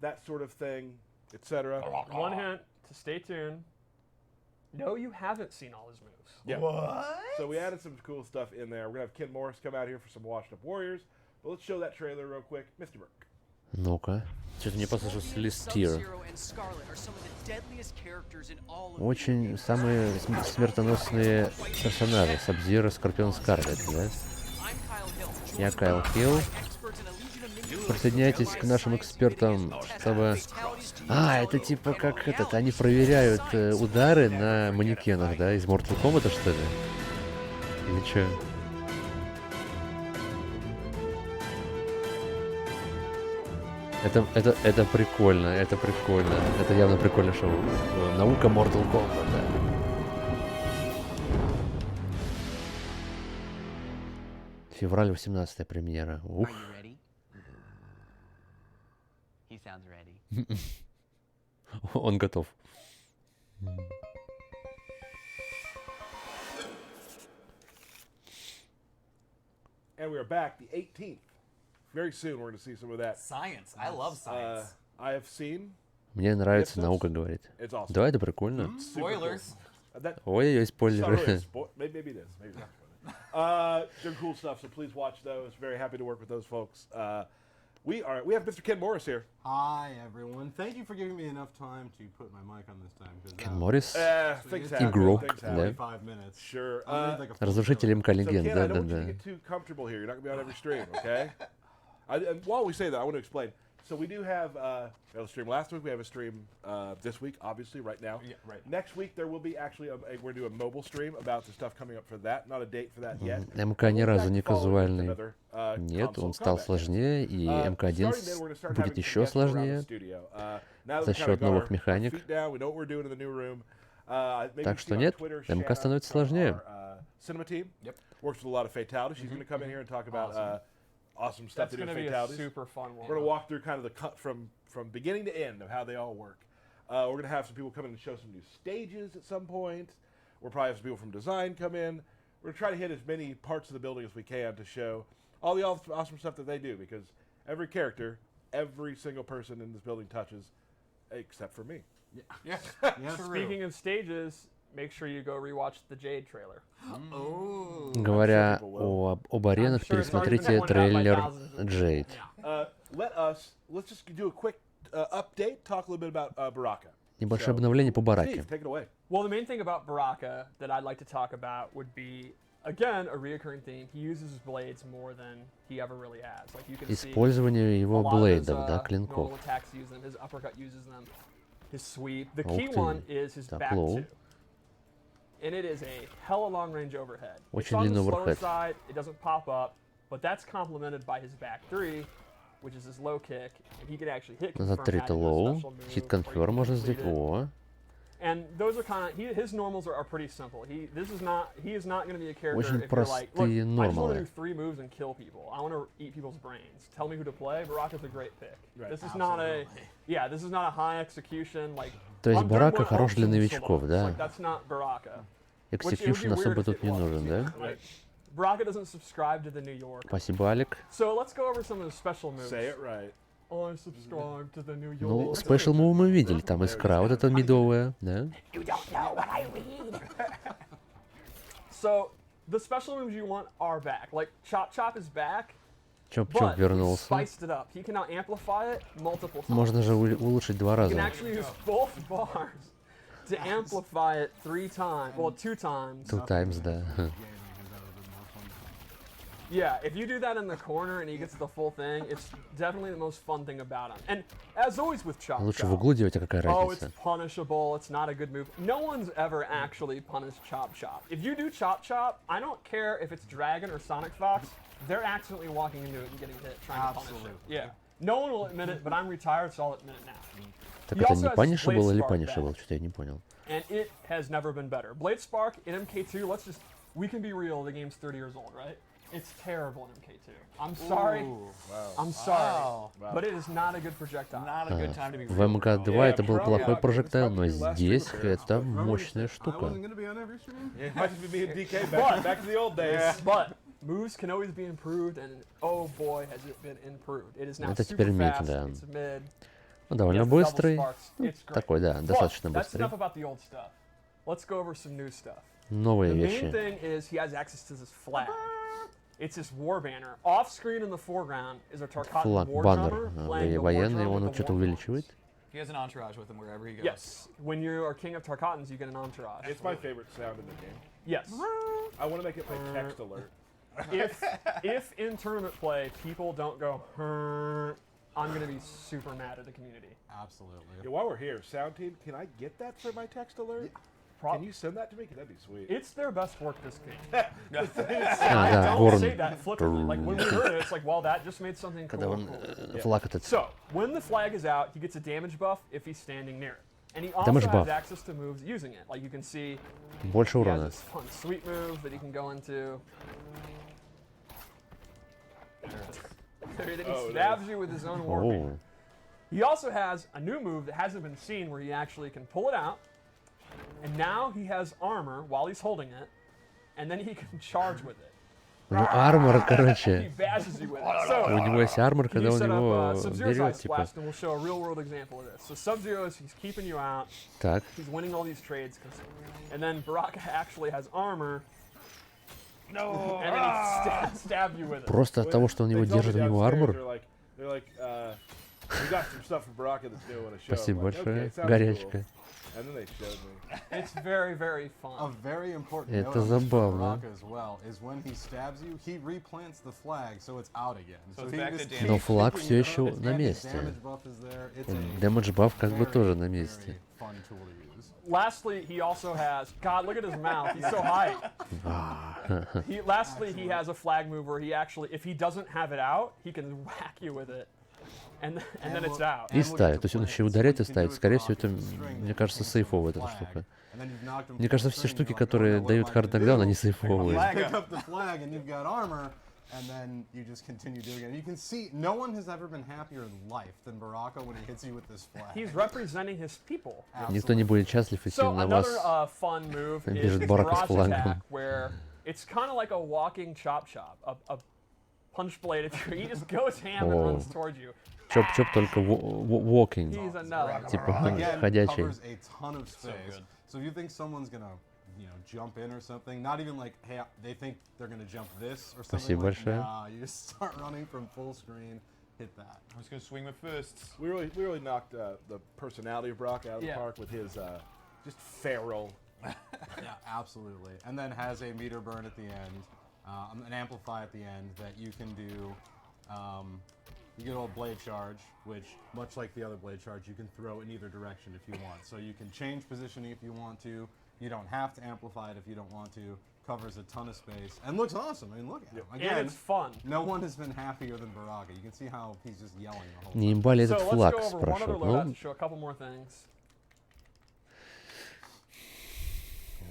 that sort of thing, etc. One hint to stay tuned. No, you haven't seen all his moves. Yeah. What? So we added some cool stuff in there. We're gonna have Ken Morris come out here for some washed up warriors. But let's show that trailer real quick, Mr. Burke. Ну-ка. Что-то мне послышался листир. Очень самые смертоносные персонажи. Сабзиро, Скорпион, Скарлетт, да? Я Кайл Хилл. Присоединяйтесь к нашим экспертам, чтобы... это типа как этот, они проверяют удары на манекенах, да, из Мортал Комбата, что ли? Или чё? Это прикольно, это прикольно. Это явно прикольное шоу. Наука Мортал Комбата. Февраль 18 премьера. Ух. Он готов. And we are back the 18th. Very soon we're going to see some of that. Science. I love science. I have seen. Мне нравится наука, говорит. It's awesome. Да, это прикольно. Super cool. Spoilers. Ой-ой-ой, It's not really спойлеры. maybe it is. Maybe not. They're cool stuff, so please watch those. Very happy to work with those folks. We have Mr. Ken Morris here. Hi everyone. Thank you for giving me enough time to put my mic on this time. Кен Моррис. Things happen. Игрок, Things да. happen. 5 minutes. Sure. Разрушитель МК So Легенд, Ken, I don't want you to да-да-да. get too comfortable here. You're not going to be on every stream, okay? And while we say that, I want to explain. So we do have we had a stream last week. We have a stream this week, obviously, right now. Yeah, right. Next week there will be actually we're going to do a mobile stream about the stuff coming up for that. Not a date for that yet. МК ни разу не казуальный. Another, Нет, console он стал combat. сложнее, и МК-1 Starting then, we're gonna start будет having some еще guests around the сложнее. studio. Now that за we've счет kinda got новых our механик. feet down, we know what we're doing in the new room. Maybe Так you've что seen on нет, Twitter, МК Shanna становится from сложнее. our, cinema team. Yep. Works with a lot of fatalities. She's going to come in here and talk about awesome stuff That's to do going with to be a fatalities. super fun one. We're going to walk through kind of the cut from beginning to end of how they all work. We're going to have some people come in and show some new stages at some point. We'll probably have some people from design come in. We're going to try to hit as many parts of the building as we can to show all the awesome stuff that they do, because every character, every single person in this building touches, except for me. Yeah. Speaking of stages, make sure you go rewatch the Jade trailer. Говоря об аренах, пересмотрите трейлер Jade. Let's just do a quick update, talk a little bit about Baraka. Небольшое обновление по Бараке. Steve, take it away. Well, the main thing about Baraka that I'd like to talk about would be, again, a reoccurring theme. He uses his blades more than he ever really has. Like you can see, Использование a его lot of his, блейдов, да, normal клинков. attacks use them. His uppercut uses them. His sweep. The key Ух ты, one is his так back low. two. And it is a hella long range overhead. It's Очень on the длинный slower overhead. side. It doesn't pop up, but that's complemented by his back three, which is his low kick, and he can actually hit confirm Назад 3 это adding a low. special move, Хит or you конферм can можно complete сделать. it. О, And those are kind of his normals are pretty simple. He is not going to be a character Очень if you're like, look, простые I just want to нормалы. do 3 moves and kill people. I want to eat people's brains. Tell me who to play. Baraka's a great pick. Right. This is not a high execution like. То есть I'm Барака good хорош для one новичков, option да? like, that's not Baraka. Экзекьюшн особо тут не нужен, да? Right. Baraka doesn't subscribe to the New York. Спасибо, Алик. So let's go over some of the special moves. Say it right. I subscribe to the New York. Ну, спешл мув мы видели. Там искра вот эта медовая, да? So the special moves you want are back. Like Chop Chop is back. Чоп-чоп But we вернулся. spiced it up. He can now amplify it multiple times. Можно же улучшить 2 You раза. can actually use both bars to amplify it 3 times. Well, 2 times. 2 times, да. Yeah, if you do that in the corner and he gets the full thing, it's definitely the most fun thing about him. And as always with Chop Лучше в Chop, углу делать, а какая oh, it's разница? punishable, it's not a good move. No one's ever actually punished Chop Chop. If you do Chop Chop, I don't care if it's Dragon or Sonic Fox, they're accidentally walking into it and getting hit trying to punish it. Absolutely. Yeah. No one will admit it, but I'm retired, so I'll admit it now. Так He это also не has punishable Blade или Spark punishable? back. Что-то я не понял. And it has never been better. Blade Spark in MK2, we can be real, the game's 30 years old, right? It's terrible in MK2. I'm sorry. I'm sorry. But it is not a good projectile. Not a good time to be В МК-2 это был плохой прожектайл, но здесь это мощная I штука. wasn't gonna be on every stream. It might just be me and DK back to the old days. But moves can always be improved, and oh boy, has it been improved. It is now Это super теперь мид, fast, да. it's mid, Ну, довольно it has double быстрый. sparks, it's great. Такой, да, But достаточно that's быстрый. enough about the old stuff. let's go over some new stuff. Новые The main вещи. thing is he has access to this flag. It's this war banner. Off screen in the foreground is a Tarkatan Флаг, war баннер drummer playing the war военный, drum он with the что-то war увеличивает. He has an entourage with him wherever he goes. Yes. When you are king of Tarkatans, you get an entourage. It's my favorite sound in the game. Yes. I want to make it my text alert. If in tournament play people don't go, "Hrrr," I'm going to be super mad at the community. Absolutely. Yeah, while we're here, sound team, can I get that for my text alert? Can you send that to me? 'Cause that'd be sweet. It's their best work this game. А, I да, don't say горн. that flippantly. Like when we heard it, it's like, well, that just made something Когда cool. он cool. флаг этот. So, when the flag is out, he gets a damage buff if he's standing near it. And he also Damage has buff. access to moves using it. Like you can see, Больше he has урона. this fun sweep move that he can go into. That he Oh, stabs you with his own war banner. О, He also has a new move that hasn't been seen where he actually can pull it out. And now he has armor while he's holding it. And then he can charge with it. у него армор, He короче. bashes you with it. У So, него есть армор, can когда you он set его up Sub-Zero's берет, Ice типа. Blast, and we'll show a real-world example of this. So Sub-Zero is he's keeping you out. Так, He's winning all these trades. And then Baraka actually has armor. No. And then he stabs you with it. просто от того, что он его They told me держит, у него downstairs, армор. They're like, we got some stuff from Baraka that's new in a show. Спасибо I'm like, большое, okay, sounds горячка. cool. And then they showed me. It's very, very A fun. very important Это note on this for забавно. Baraka as well is when he stabs you, he replants the flag so it's out again. So it's he back to just damage. Но keeps флаг picking все it еще up, на and his месте. damage buff is there. It's a Дэмэдж баф как бы very, тоже на месте. very fun tool to use. Lastly, he also has. God, look at his mouth. He's so high. Lastly, he has a flag move where he actually, if he doesn't have it out, he can whack you with it. And then it's out. И ставит. То есть он еще ударяет и ставит. Скорее всего, это, мне кажется, сейфовая эта штука. Мне кажется, все штуки, которые дают хард нокдаун, они сейфовые. Pick up the flag and you've got armor, and then you just continue doing it. You can see no one has ever been happier in life than Baraka when he hits you with this flag. He's representing his people. Никто не будет счастлив, если So на another вас fun move is бежит Барака с barrage флагом. attack, where it's kind of like a walking chop, a punch blade. He just goes ham and О. runs towards you. Чоп-чоп только walking. He's another. Типа Again, ходячий. covers a ton of space. So if you think someone's gonna, jump in or something, not even like, hey, they think they're gonna jump this or something. Спасибо Like, большое. nah, you just start running from full screen, hit that. I'm just gonna swing with fists. We really knocked the personality of Brock out of the Yeah. park with his just feral. Yeah, absolutely. And then has a meter burn at the end, an amplify at the end that you can do. You get a blade charge, which, much like the other blade charge, you can throw in either direction if you want. So you can change positioning if you want to. You don't have to amplify it if you don't want to. Covers a ton of space and looks awesome. I mean, look at him. And Again, it's fun. no one has been happier than Baraka. You can see how he's just yelling the whole Не time. имба ли So этот let's флаг, go over one other спрашивают. loadout Ну, to show a couple more things.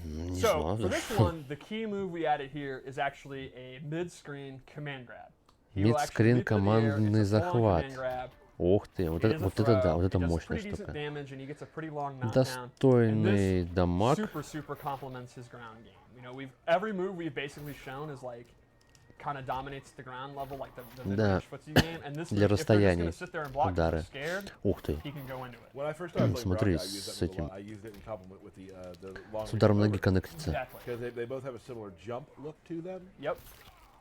не So for знаю. this one, the key move we added here is actually a mid-screen command grab. He will actually Мид-скрин leap through the air, командный it's a full-on захват. command grab. Ух ты, вот It это, is a вот это да, throw, вот это he does мощная pretty decent штука. damage, and he gets a pretty long knockdown. Достойный And this дамаг. super complements his ground game. You know, every move we've basically shown is like kind of dominates the ground level, like the Да. mid-range footsie game. And this Для move, if they're just расстояний gonna sit there and block 'cause удары. they're scared, Ух ты. he can go into it. When I first started playing Смотри, Baraka, I used с that move a этим. lot. I used it in complement with the long С ударом ноги range коннектится. Exactly. because they both have a similar jump look to them. Yep.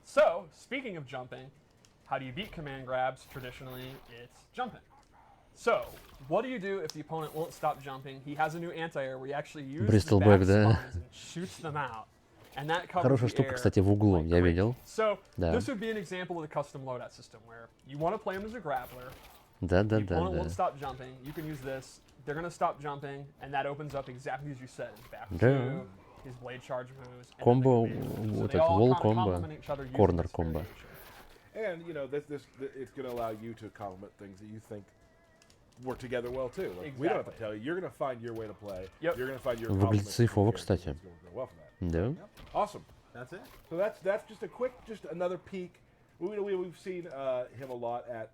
So, speaking of jumping, how do you beat command grabs? Traditionally, it's jumping. So, what do you do if the opponent won't stop jumping? He has a new anti-air where he actually uses Bristol the back back, да? spines and shoots them out. And that covers Хорошая the штука, air кстати, в углу, like я crazy. видел. So, Да. this would be an example of the custom loadout system where you want to play him as a grappler. Да, да, The да, opponent да. won't stop jumping. You can use this. They're going to stop jumping, and that opens up exactly as you said. Back Да. two, his blade charge moves. and then Комбо, the command moves. So вот they это all wall kinda комбо, complement each other using corner this комбо. And variation. this it's going to allow you to complement things that you think work together well too. Like, we don't have to Exactly. tell you. You're going to find your way to play. Yep. You're going to find your Выглядит complements сейфово, to your кстати. character. It's gonna go well from that. Да. Awesome. That's it. So that's just a quick, just another peek. We've seen him a lot at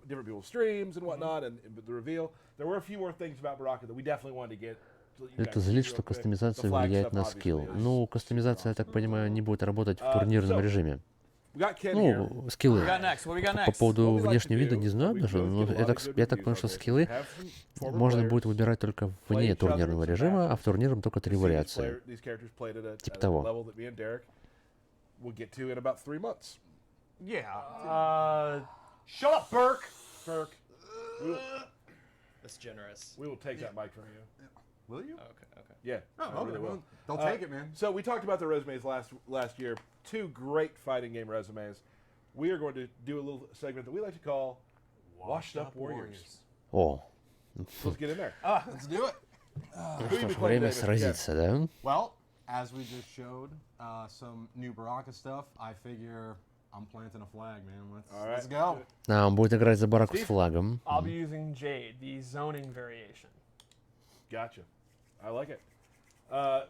different people's streams and whatnot, and the reveal. There were a few more things about Baraka that we definitely wanted to get. so that you Это guys злит, see что real quick. кастомизация The flag влияет stuff, на obviously, скилл. is Ну, кастомизация, я так понимаю, не будет работать в турнирном so- режиме. We got Ken here. Ну, скиллы. What we got next? What we got По next? поводу What we like to внешнего вида do, не знаю we даже, both но get a lot я of так, good я так reviews понял, on что this. скиллы Have some former можно players будет выбирать только play вне each other турнирного in some режима, а matches в турнирном только to три see these вариации. these characters played at a Типа того. level that me and Derek will get to in about 3 months. Yeah. Shut up, Burke. Burke, That's generous. we will take that mic from you. Will you? Okay, okay. Yeah. Oh, I okay. really will. Well, they'll take it, man. So we talked about the resumes last year. 2 great fighting game resumes. We are going to do a little segment that we like to call Washed Up Warriors. О, Let's get in there. Let's do it. Who что you ж, been playing время today, Mr. Ken? сразиться, да? Well, as we just showed some new Baraka stuff, I figure I'm planting a flag, man. Let's go. А, он будет играть за бараку с флагом. I'll be using Jade, the zoning variation. Gotcha. I like it.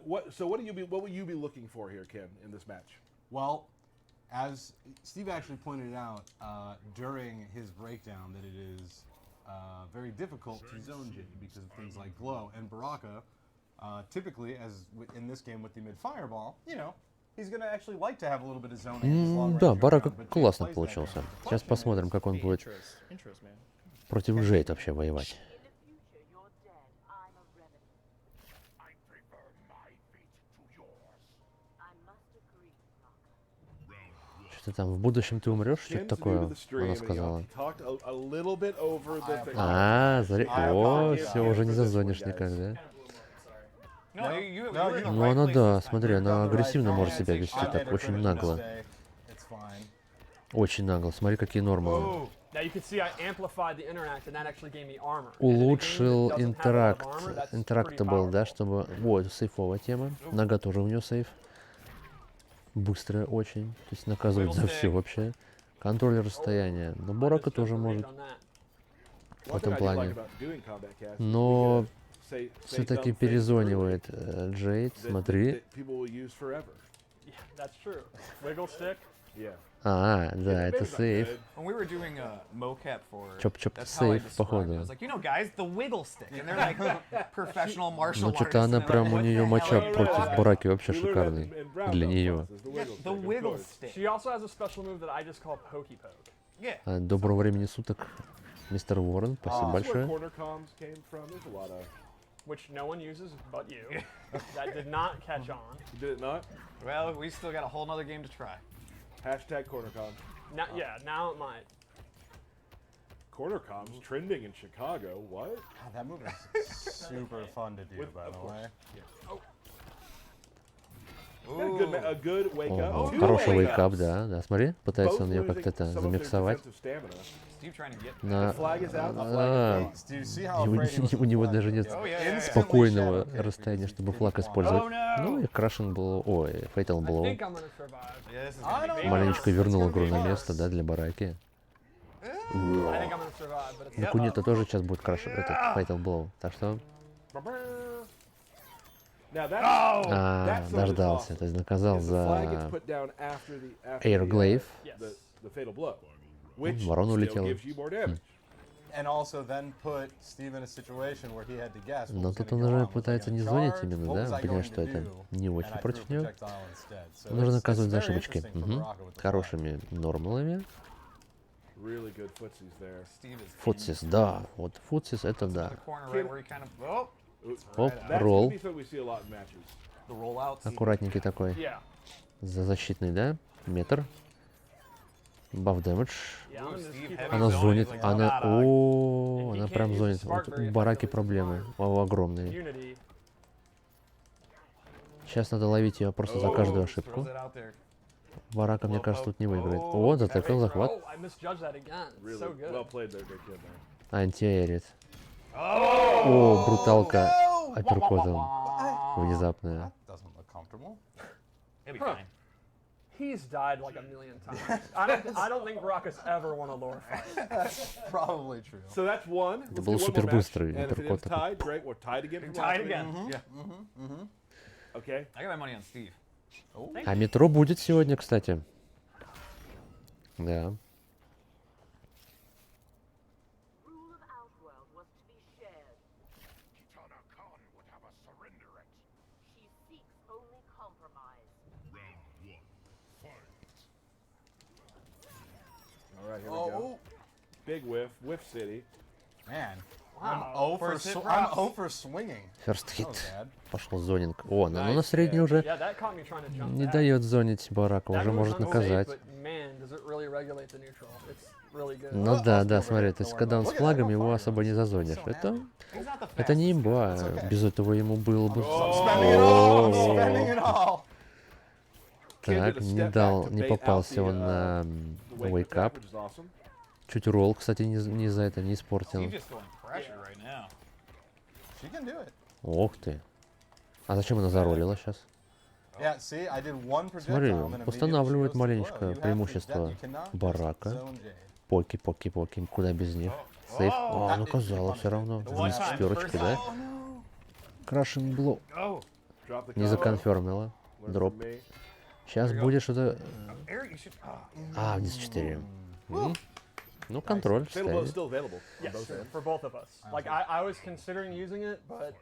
What will you be looking for here, Ken, in this match? Well, as Steve actually pointed out during his breakdown, that it is very difficult to zone Jade because of things like glow. And Baraka, typically, as in this game with the mid fireball, you know, he's going to actually like to have a little bit of zoning. in his long Да, range барака round, but Jade классно plays that получился. game. Сейчас посмотрим, как он будет Intros, man. против Джейд вообще воевать. In the future, you're dead. I'm a remnant. I prefer my fate to yours. I must agree, Rock. Что-то там, в будущем ты умрешь? Ken's Что-то new to такое the stream, она and сказала. he talked a little bit over the thing. А, смотри, о, apologize все, уже не for this one, зазонишь guys. никогда. No, you No, were in the Ну right она place да, this time. смотри, You've она done the right агрессивно thing. может себя вести I made так, a очень critical нагло. mistake. It's fine. Очень нагло, смотри, какие нормалы. Now you can see I amplified the interact, and that actually gave me armor. Улучшил интерактабл, да, чтобы... Вот, сейфовая тема. Нога тоже у нее сейф. Быстрая очень, то есть наказывает за все вообще. Контроль расстояния. Но Барака тоже может в этом плане. Но все-таки перезонивает Джейд, смотри. А, да, это сейф. When we were doing mocap for it, Чоп-чоп that's how I сейф, described it. походу. I was like, you know, guys, the wiggle stick, and they're like professional martial Ну, artists. что-то она and they're прям like, у what нее the матчап hell? против Бараки вообще шикарный. Для нее. The wiggle stick. She also has a special move that I just call Pokey Poke. Yeah. Доброго времени суток, мистер Уоррен. Спасибо большое. Which no one uses but you. That did not catch on. Did it not? Well, we still got a whole nother game to try. Hashtag CornerCom. Now, yeah, now it might. CornerCom's trending in Chicago. What? God, that move is super fun to do, by the way. A good wake О, up. хороший вейкап, да, да. Смотри, пытается он ее как-то это замиксовать. Steve trying to get. На... Flag is out. The flag А, is Do you see how у afraid he was of у него the даже flag? нет Oh, yeah, yeah, yeah. спокойного Instantly shadow расстояния, kick, чтобы because флаг he использовать. Oh, no. Ну и Crashing Blow, ой, Fatal I Blow. think I'm gonna survive. Yeah, this is I gonna don't be know. big. Маленечко вернул It's игру gonna на be место, worse. да, для Бараки. I think I'm gonna survive, but it's Ну, Кунита тоже сейчас будет этот Fatal Blow. Так что, Now that's дождался. То есть наказал the flag gets за put down after the Air Glaive. yes. the fatal blow, which ворона still улетела. gives you more damage. And also then put Steve in a situation where he had to guess. Но тут он уже пытается не звонить именно, да? Он понимает, что это не очень против него. Нужно наказывать за ошибочки. Хорошими нормалами. Really good footsies there. Steve is Футсис, да. Вот Футсис это да. in the corner right where he kind of Оп, That's ролл. gonna be something we see a lot in matches. the rollouts. Аккуратненький такой. Yeah. За защитный, да? Метр. Баф дэмэдж. Yeah, I'm gonna just keep Heavy Она zoning, зонит. he's like, Она... "Ah, О, And he она can't прям use зонит. the spark Вот very у Бараки effectively, проблемы. Огромные. Unity. Сейчас надо ловить ее просто за каждую ошибку. throws it out there. Барака, мне кажется, тут не выиграет. О, зацепил захват. Oh, I misjudged that again. Really So good. well played there, good kid there. Антиэрит. О, бруталка апперкотом. Внезапная. Doesn't look comfortable. He'll be fine. He's died like a million times. I don't think Baraka's ever won a lore fight. Probably true. So that's one. Let's был do one more супер match. быстрый And if it is апперкот такой. tied, great. We're tied again. from Tied last week. again. Yeah. Okay. I got my money on Steve. А метро будет сегодня, кстати. Да. Rule of Outworld was to be shared. Kitana Khan would have us surrender it. She seeks only compromise. Round one. Fight. right, here we go. Big whiff. Whiff City. Man. Wow. I'm 0 for swinging. First That hit. was bad. Пошел зонинг. О, ну на Nice средний catch. уже Yeah, that caught me trying to jump не back. дает зонить Барака, That уже move's может unsafe, наказать. but, man, does it really regulate the neutral. It's really good. Ну да, да, I'll смотри, still то есть worry когда about он it. с Look at that, флагом, how его far he особо не runs. зазонишь. So Это, happy. He's not the это не fastest. имба, It's okay. без этого ему было бы... I'm spending it all. I'm spending it all. Так, не дал, не попался он на The wake up. which is awesome. Чуть ролл, кстати, не за это не испортил. She's just going pressure right now. She can do it. Ох ты. А зачем она заролила сейчас? Yeah, see, I did one Смотри, projectile and immediately устанавливает she goes to маленечко blow. You have to- преимущество you cannot Барака. zone Jade. Поки, поки, поки, куда без них. Сейф. О, наказала все равно. One С time, четверочки, first да? time. Крашинг блоу. Oh, Drop the Не combo. законфермила. Learn Дроп. from me. Сейчас будет что-то... Eric, you should. А, вниз 4. Ну, контроль Fatal blow is стоит. still available on Yes, both ends. for both of us. Like, I was considering using it, but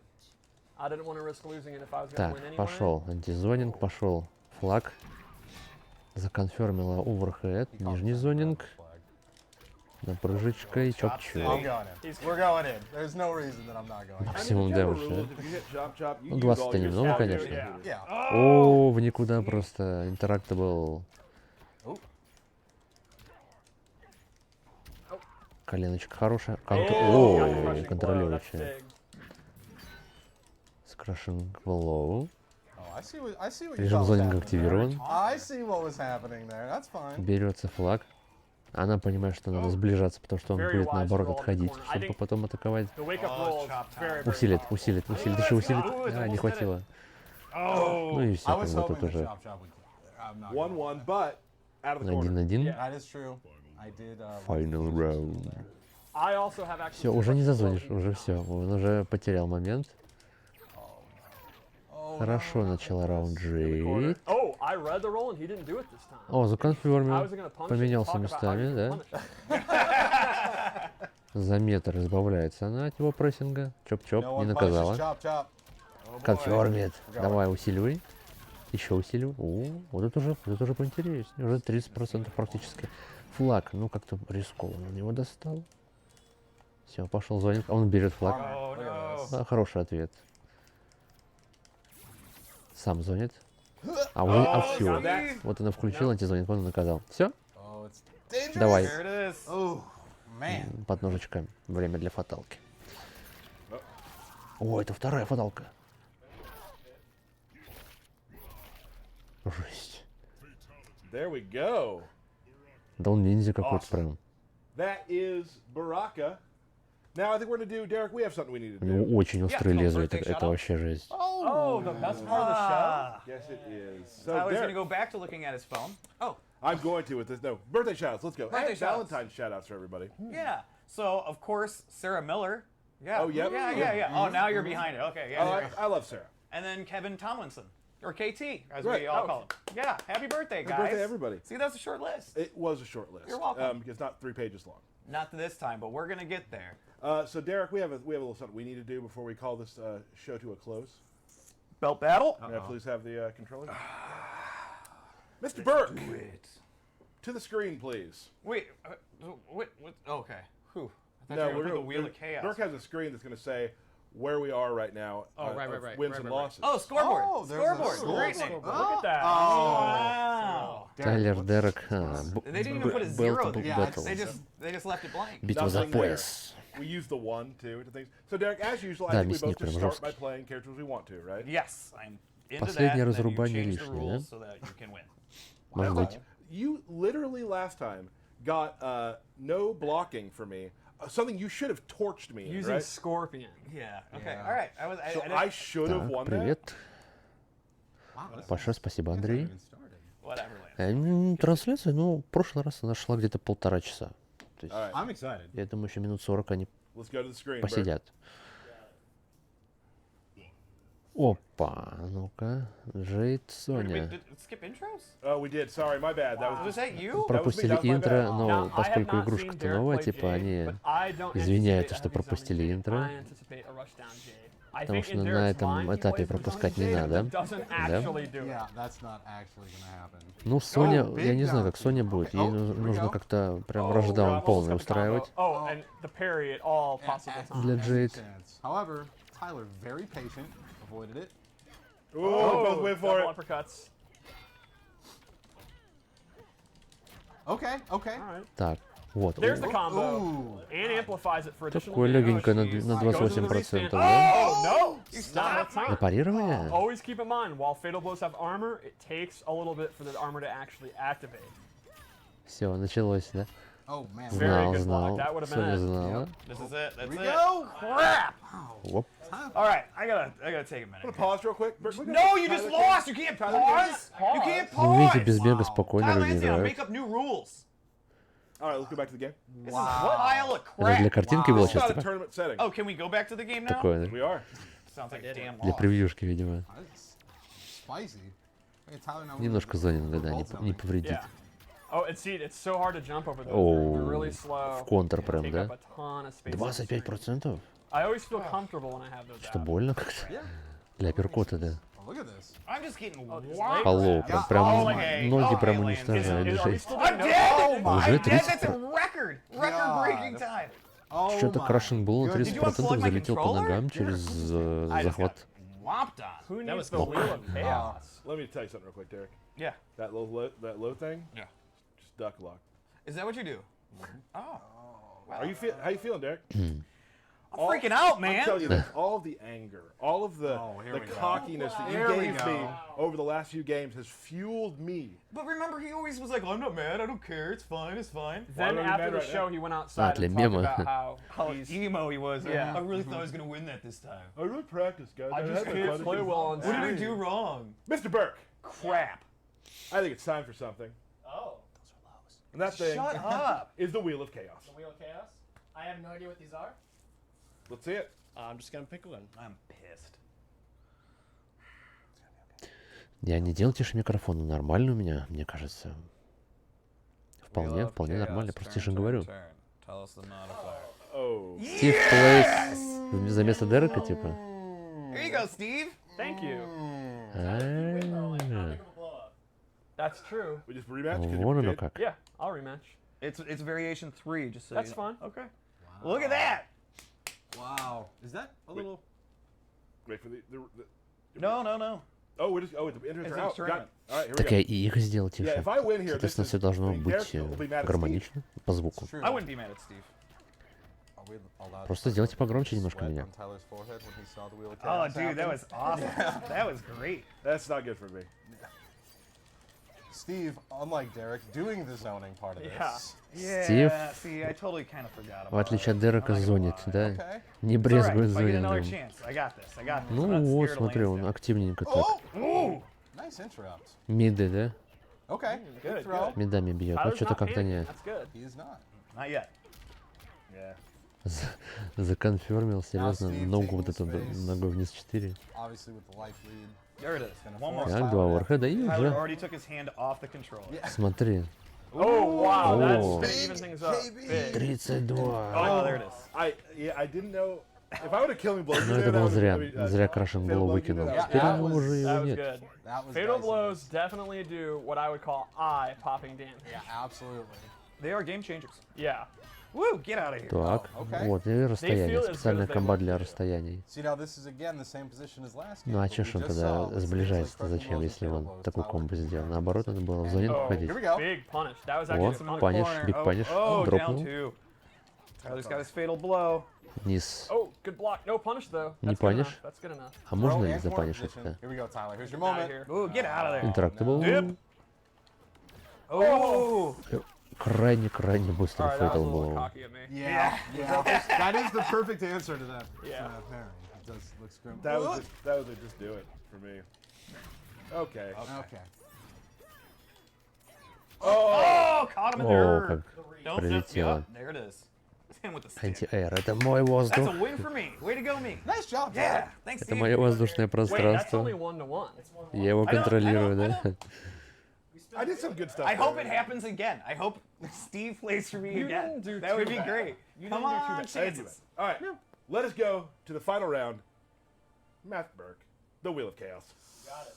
I didn't want to risk losing it if I was going to Так, win anyway. пошел. Антизонинг, пошел. Флаг. Законфермила оверхед. Нижний зонинг. Напрыжечка и I'm чоп-чоп. going in. We're going in. There's no reason that I'm not going in. Максимум дэмэдж, да? If you hit chop, chop, you Ну, use 20 all your немного, stuff. конечно. Yeah. Yeah. О, в никуда просто. Интерактабл. Oh. Коленочка хорошая. Oh, got Ой, crushing blow, that's контролирующая. big. Скрашинг блоу. Oh, I see what you Режим thought was зонинга happening there. активирован. I see what was happening there. That's fine. Берется флаг. Она понимает, что надо сближаться, потому что он Very будет wise наоборот roll in the отходить, corner. I чтобы think- потом атаковать. The wake up Oh, roll is chop time. very, very Усилит, powerful. усилит, усилит, еще усилит. Ooh, А, не almost хватило. Oh. Ну и все, I как was бы hoping тут the уже chop chop would. I'm not. gonna 1-1, but out of the corner. 1-1. Yeah. That is true. I did. Final round. I also have access Все, to уже не crushing зазонишь, blow. уже все. Он уже потерял момент. Oh, Хорошо no, начала not раунд this. Джейд. Oh, I read the roll and he didn't do it this time. О, I законфермил. was gonna punish him, Поменялся talk about how местами, you да? can punish him. За метр избавляется она от его прессинга. Чоп-чоп, No не one punishes наказала. chop chop. Oh, boy. Конфермит. Forgot. Давай, усиливай. Еще усиливай. О, вот это уже поинтереснее. Уже 30% практически. Флаг, ну как-то рискованно он его достал. Все, пошел зонинг. Он берет флаг. Oh Look at no. this. Хороший ответ. Сам зонит. А все. Вот она включила антизонинг, он наказал. Все, Oh, it's dangerous. давай. There it is. Oh, man. Подножечка. Время для фаталки. О, это вторая фаталка. Жесть. There we go. Да он ниндзя какой-то Awesome. прям. That is Baraka. Now I think we're going to do, Derek, we have something we need to У него do. очень острые Yeah, лезвия. birthday Это shout-out. вообще жесть. Oh, the best part of the show? Yes, it is. So, Tyler's Derek, gonna go back to looking at his phone. Oh, I'm going to with this. No, birthday shout-outs. Let's go. Birthday And shout-outs. Valentine's shout-outs for everybody. yeah. So of course Sarah Miller. Yeah. Oh, yep. Yeah. Oh, now you're behind it. Okay. Yeah. Oh, there you go. I love Sarah. And then Kevin Tomlinson, or KT, as Right. we all Oh. call him. Yeah. Happy birthday, Happy guys. birthday, everybody. See, that's a short list. It was a short list. You're welcome. It's not 3 pages long. Not this time, but we're gonna get there. So, Derek, we have a little something we need to do before we call this show to a close. Belt battle. May I please have the controller? Mr. Burke, to the screen, please. Wait. What? Okay. Whew. I thought No, you were we're gonna put the gonna- wheel of chaos. Burke has a screen that's going to say where we are right now. Oh, right, of right. Wins Right, and right, right. losses. Oh, scoreboard. Oh, there's a scoreboard. scoreboard. Great name. Look at that. Wow. Тайлер, Дерек. They didn't even put a zero. Yeah, Бэтл. They just left it blank. Битва за Nothing there. пояс. We use the 1, 2 to things. So, Derek, as usual, Да, I think we both мясник just прям start by жесткий. playing characters we want to, right? Yes, I'm into Последнее that. And then you разрубание change the лишнее, rules да? so that you can win. Может быть. You literally last time got no blocking for me. Something you should have torched me in, Using right? Scorpion. Yeah. Okay. Yeah. All right. So didn't- I should have Так, won that. привет. Wow, this Большое спасибо, Андрей. even started. Whatever. Lance. Трансляция, ну, в прошлый раз она шла где-то 1,5 часа. То есть, All right, I'm excited. я думаю, еще минут 40 они let's go to the screen. Burke. посидят. Опа, ну-ка. Джейд, Wait, Соня. did it skip intros? Oh, we did. Sorry, my bad. That was Was just that you? Пропустили that was my интро, bad. но Now, I have поскольку not игрушка-то seen Derek новая, play типа Jade, они but I don't извиняются, anticipate что heavy zoning пропустили Jade. интро. I anticipate a rushdown Jade. I Потому think что in на Derek's этом mind, he этапе plays with пропускать Tony не Jade, надо. but doesn't Да? actually do it. Yeah, that's not actually gonna happen. Ну, Соня, Oh, я big не знаю, down как Соня kick. будет. Okay. Ей Oh, here we нужно go. как-то прям Yeah, рашдаун almost полный got the combo. устраивать. Oh, and the parry at all possible times. Для Джейд. Chance. However, Tyler, very patient, avoided it. Ooh, both went for double it. uppercuts. Okay, okay. All right. Так, вот. There's the combo. Ooh. And amplifies it for additional Такое damage. легенькое на jeez. на Goes into the 28%, restand. да? Oh, no! Stop На time. парирование? Always keep in mind, while Fatal Blows have armor, it takes a little bit for the armor to actually activate. Все, началось, да? Oh man. Very Знал, good block. знал. That would've been Соня it. знала. This is it. That's Here we it. go. Crap. Оп. All right, I gotta take a I'm gonna minute. pause real quick. Look at No, you Tyler just King. lost. You can't pause. You can't Ну, видите, pause. без бега спокойно Tyler, люди Anthony, I'll играют. make up new rules. All right, let's go back to the game. This is what pile of Это для crap. картинки Wow. было It's not сейчас, a типа? tournament setting. Oh, can we go back to the game now? Такое, да? We are. Sounds like a damn Для loss. превьюшки, видимо. That's spicy. Hey, Tyler, now Немножко Зонин, да, не повредит. Yeah. Oh, and see, it's so hard to jump over those. Oh, They're really slow. в контр прям, Take да? up a ton of space. 25%? I always feel comfortable when I have those Что, out. больно как-то? Yeah. Для апперкота, да. Oh, look at this. I'm just getting these whopped. Поло, прям okay. ноги Okay, прям Lance. уничтожали. Are we Жесть. still I'm doing dead. no? Уже I'm dead. 30. That's a record. Record-breaking time. Oh Что-то my крашинг был на goodness. Did you unplug 30%, my залетел по controller? ногам через I just захват. got whopped on. Who That needs was the cool. wheel of chaos? Let me tell you something real quick, Derek. Yeah. That low thing. Yeah. Just duck lock. Is that what you do? Oh. How you feeling, Derek? I'm freaking out, man. I'm telling you this, all of the anger, all of the Oh, here the we go. cockiness that you Here we gave go. me over the last few games has fueled me. But remember, he always was like, I'm not mad. I don't care. It's fine. It's fine. Then are you after mad the right show, now? he went outside для and talked мема. about how he's. emo he was. Yeah. I really thought I was going to win that this time. I really practiced, guys. I just had my can't fun. play well on What did I stream. do wrong? Mr. Burke, Crap. I think it's time for something. Oh, And that thing Shut up. is the Wheel of Chaos. the Wheel of Chaos? I have no idea what these are. Let's see it. I'm just gonna pick one. I'm pissed. Я не делал тише микрофона, нормально у меня, мне кажется. Вполне нормально, просто тише говорю. Tell us the modifier. Oh. Стив Плейс за место Дерека, типа? Here you go, Steve. Thank you. А, That's true. We just rematch? 'Cause you вон оно did. как. Yeah, I'll rematch. It's variation 3, just so That's you know. fine. Okay. Look at that. Wow. Is that a little? Wait for the No. Oh, it enters It's are a out. Got tournament. it. All right, here we Так go. я и их сделал Yeah, тише. if I win here, this Соответственно, is, все должно Derek быть will be mad at Steve. гармонично, по звуку. It's true. I wouldn't be mad at Steve. Are we allowed to Просто put сделайте the погромче немножко sweat меня. on Tyler's forehead when he saw the Wheel of Oh, Chaos dude, that happen? was awesome. That was great. That's not good for me. Steve, unlike Derek, doing the zoning part of this. Yeah. Стив, See, I totally kind of forgot в about отличие от it. Дерека, I'm not gonna зонит, lie. да? Okay. Не It's alright, брезгует if I get another зонингом. chance, I got this. I'm Ну not вот, scared of смотри, Lance он there. активненько так. Ooh, Nice interrupt. Миды, да? Okay. Good, throw. good. Медами бьет. А Tyler's что-то not как-то panicking. не That's good. He is not. not yet. Yeah. законфермил, серьезно, Steve ногу taking вот эту space. ногой вниз 4. Obviously with the life lead. There it is. Gonna One more. force Так, Tyler два to- оверхеда и Tyler уже. already took his hand off the controller. Yeah. Смотри, Oh wow, Oh. that's gonna even things up. KB. Big. 32. Oh, there it is. I didn't know if I would have killed me blows. Ну это было зря. Зря крашинг было выкинул. Yeah, Теперь that уже That его was нет. good. That was Fatal dicey. blows definitely do what I would call eye-popping damage. Yeah, absolutely. They are game changers. Yeah. Woo, get out of here. Так, Okay. вот, и расстояние. feel as good Специальная as they комба look. для расстояний. See, now this is again the same position as last game. Ну а but че we ж он just тогда saw with сближается-то things like зачем, crushing если blows and он fatal blows, такую Tyler комбо can сделал? do. Наоборот, надо было в зоне Oh, ходить. Here we go. Big punish. That was О, actually some паниш, Corner. биг паниш, Oh, down дропнул. 2. Tyler's got his fatal blow. Вниз. Oh, good block. No punish though. Не That's good паниш? enough. That's good enough. А можно Throw их and corner запанишить? position. Да. Here we go, Tyler. Here's your Out of moment. here. Ooh, get out of there. Interactable. Dip. Oh. Крайне быстрый All right, that was a фейтл little был. cocky of me. Yeah. That is the perfect answer to that. Yeah. Pairing. It does look scrim. That was just do it for me. Okay. Okay. Oh, caught him in О, there. как Don't прилетело. yep, there it is. It's him with the stick. Антиэйр, это мой That's воздух. a win for me. Way to go, me. Nice job, Yeah. Tyler. Thanks, Это Steve. мое воздушное Wait, that's пространство. only 1-1. Я его I know, контролирую, I да? know. I did some good stuff. I hope there. it happens again. I hope Steve plays for me You again. didn't do That would too be bad. great. You Come didn't do too on, bad. I didn't do chances. it. All right. Let us go to the final round Matt Burke, the Wheel of Chaos. Got it.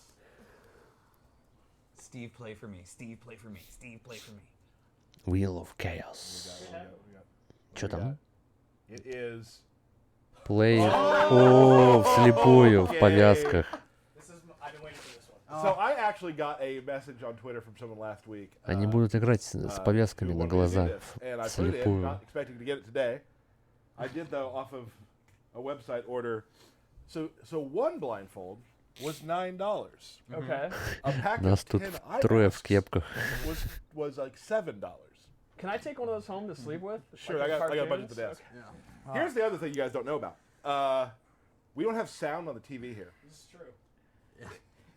Steve, play for me. Steve, play for me. Steve, play for me. Wheel of Chaos. Что там? It is. Play. О, вслепую, в повязках. I've been waiting for this one. So I actually got a message on Twitter from someone last week. Они будут играть с повязками who на wanted me to do глазах this, and I put it in, вслепую. not expecting to get it today. I did though off of a website order. So one blindfold was $9. Okay. A pack Нас of тут 10 трое в eyemasks кепках. was like $7. Can I take one of those home to sleep with? Sure, Like I the got a bunch at cartoons? the desk. Okay. Here's the other thing you guys don't know about. We don't have sound on the TV here. This is true.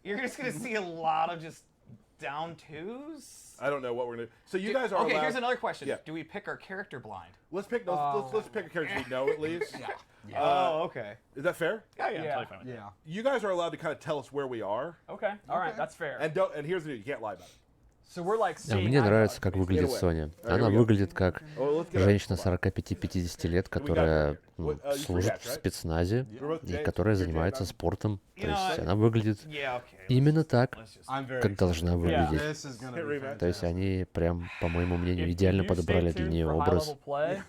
You're just gonna see a lot of just down twos. I don't know what we're gonna do. So you guys are Okay, allowed. here's another question. Yeah. Do we pick our character blind? Let's pick those. Let's pick a character we know at least. Oh, okay. Is that fair? Yeah, Yeah. totally fine with that. Yeah. You guys are allowed to kind of tell us where we are, Okay. All right. That's fair. and don't. And here's the deal: you can't lie about it. So we're like А seeing мне eye нравится, to eye, как выглядит Anyway. Соня. Here Она we go. выглядит как Oh, let's get it. женщина 45-50 лет, которая What, you служит forgot, в right? спецназе We're both и Jade, которая you're Jade, занимается I'm- спортом. То You know, есть она выглядит Yeah, okay. именно так, Let's just. I'm very как должна выглядеть. This is gonna Hit be rematch. То есть fantastic. они прям, по моему мнению, If идеально you stay подобрали для tuned нее for образ. high-level play,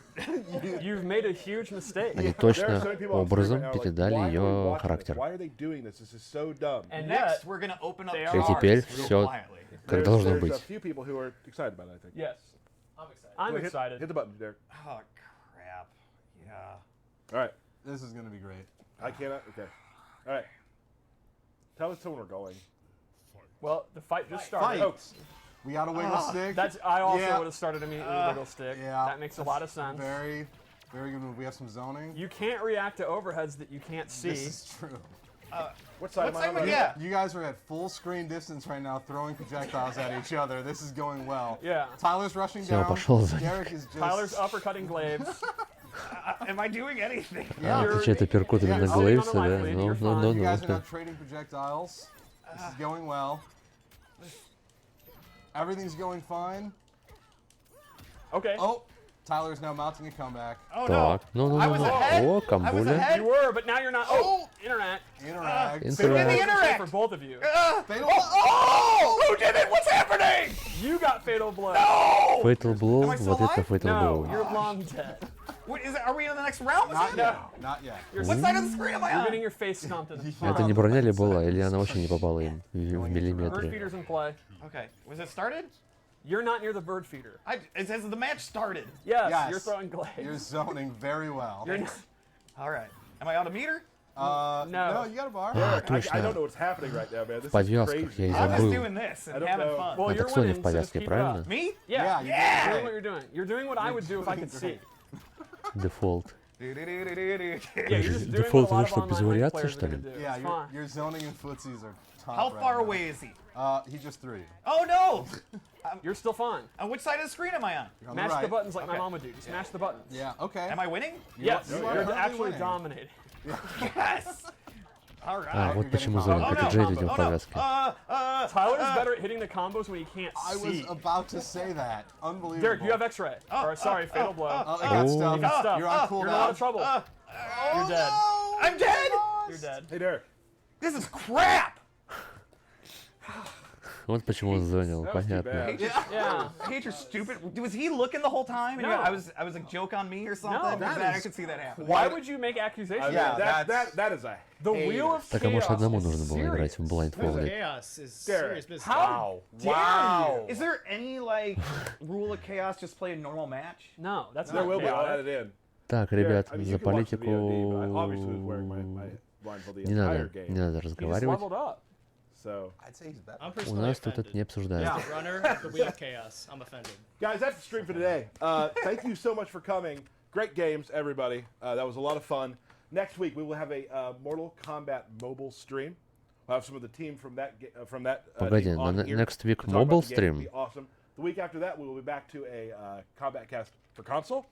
you've made a huge mistake. Они There are точно so many people on stream образом right now like, передали why are we ее watching this? характер. Why are they doing this? This is so dumb. And Next, yet, we're gonna open up they jars are- И теперь real все quietly. как должно There's a быть. few people who are excited about it, I think. yes, I'm excited. I'm Go ahead, excited. Hit the button, Derek. Oh crap. Yeah. All right. This is gonna be great. I cannot. Okay. All right. Tell us when we're going. Well, the fight just started. Oh, We got a wiggle stick. That's I also Yeah. would have started immediately with wiggle stick. yeah. That makes a lot of sense. Very, very good move. We have some zoning. You can't react to overheads that you can't see. This is true. what side What am I side on? am I- right yeah. now? You guys are at full screen distance right now, throwing projectiles at each other. This is going well. Yeah. Tyler's rushing Всё, down. пошел за ним. Derek is just. Tyler's uppercutting Glaives. Am I doing anything? А, You're- отвечает апперкутами Yeah, на oh, Глейвса, you're on the да? line, Ну, you're ну, fine. ну, You guys are ну. not trading projectiles. This is going well. Everything's going fine. Okay. Oh, Tyler's now mounting a comeback. Oh Так, no. ну, ну, I ну, was ну. ahead. О, I was камбуля. ahead. You were, but now you're not. Oh, interact. Interact. Interact. Who did the Mistake interact? for both of you. Fatal. Oh! Who did it? What's happening? You got fatal blow. No! Fatal Blow, Am I still вот это alive? Fatal No, Blow. you're long dead. What is it? Are we in the next round? Not Is it? yet. Not yet. What side of the screen am I You're on? getting your face stomped in the Это front. не броня ли была, или она вообще не попала им в Bird миллиметре? feeder's in play. Okay. Was it started? You're not near the bird feeder. It says the match started. Yes, Yes. you're throwing Glaives. You're zoning very well. You're not. All right. Am I on a meter? No. No, you got a bar. А, I точно. don't know what's happening right now, man. This В is повязках, crazy. я и I'm just забыл. doing this I and don't having know. fun. Well, А you're так Соня winning, в so just повязке, keep it правильно? up. Me? Yeah, you you're did doing great. what you're doing. You're doing what I would do if I could see. Дефолт. Yeah, you're just doing Дефолт what a lot это of что, без online ranked вариаций, players что are ли? gonna do. Yeah, It's fine. your zoning and footsies are top. How right far now. away is he? He just threw you. Oh no! You're still fine. On which side of the screen am I on? You're on Mash the the right. buttons like my Okay. mom would do. Just mash the buttons. Yeah. Okay. Am I winning? Yes, you are you're currently actually winning. dominating. Yes! All right. А, вот you're почему getting Зоня, popped. как и Джейд идем в Oh, повязке. Tyler's better at hitting the combos when he can't I was see. about to say that. Unbelievable. Derek, you have X-ray. Or sorry, fatal blow. Oh, I got Oh. stuff. You got stuff. You're on You're in a lot cooldown. of trouble. You're dead. I'm dead! You're dead. Hey, Derek. This is crap! Вот почему он зонил, That was too понятно. bad. Yeah. I hate your stupid. Was he looking the whole time? And No. I was a joke on me or something. No. That That I is could see that happen. Why would you make accusations? Yeah, that is a The Wheel of Так, а может Chaos одному is нужно было играть в serious. блайндфолде? Chaos is Derek, serious business. How dare you? Is there any like rule of chaos? Just play a normal match. No, that's There not will be. I'll add chaotic. it in. Так, Derek, ребят, I mean, за you can watch the политику VOD, but I obviously was wearing my blindfold the не entire надо, game. не надо He just разговаривать. leveled up. So, I'd say he's better. I'm У personally нас тут это offended. не обсуждается. As a runner of the Wheel of Chaos, I'm offended. guys, that's the stream for today. Thank you so much for coming. Great games, everybody. That was a lot of fun. Next week we will have a Mortal Kombat mobile stream. We'll have some of the team from that Погоди, team on на here next week to talk about mobile the game. It'll stream? be awesome. The week after that, we will be back to a Combat Cast for console,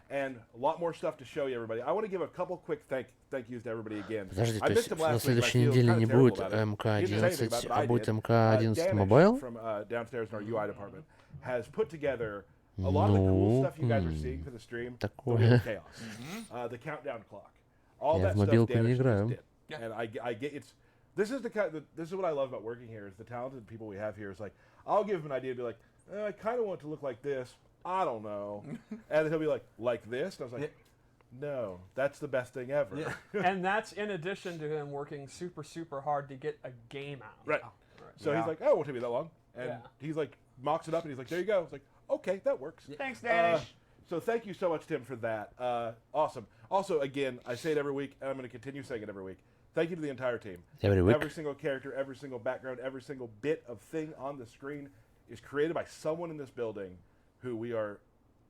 and a lot more stuff to show you, everybody. I want to give a couple quick thank yous to everybody again. Подожди, I то missed есть him на last week, and I следующей feel неделе kinda не terrible будет about it. He didn't say anything МК-11, about it, а but I будет did. МК-11 Damage мобайл? from downstairs in our UI department has put together a lot of the cool stuff you guys are seeing for the stream. The Wheel Такое. of Chaos, the countdown clock, all Я that в stuff мобилку не Damage just играю. did. Yeah. And I get it's. This is this is what I love about working here is the talented people we have here. Is like I'll give him an idea, and be like, I kind of want it to look like this. I don't know, and then he'll be like this, and I was like, no, that's the best thing ever. Yeah. And that's in addition to him working super hard to get a game out. Right. So Yeah. he's like, oh, it won't take me that long, and Yeah. he's like mocks it up, and he's like, there you go. It's like, okay, that works. Thanks, Danish. So thank you so much, Tim, for that. Awesome. Also, again, I say it every week, and I'm going to continue saying it every week. Thank you to the entire team. Every week. Every single character, every single background, every single bit of thing on the screen is created by someone in this building who we are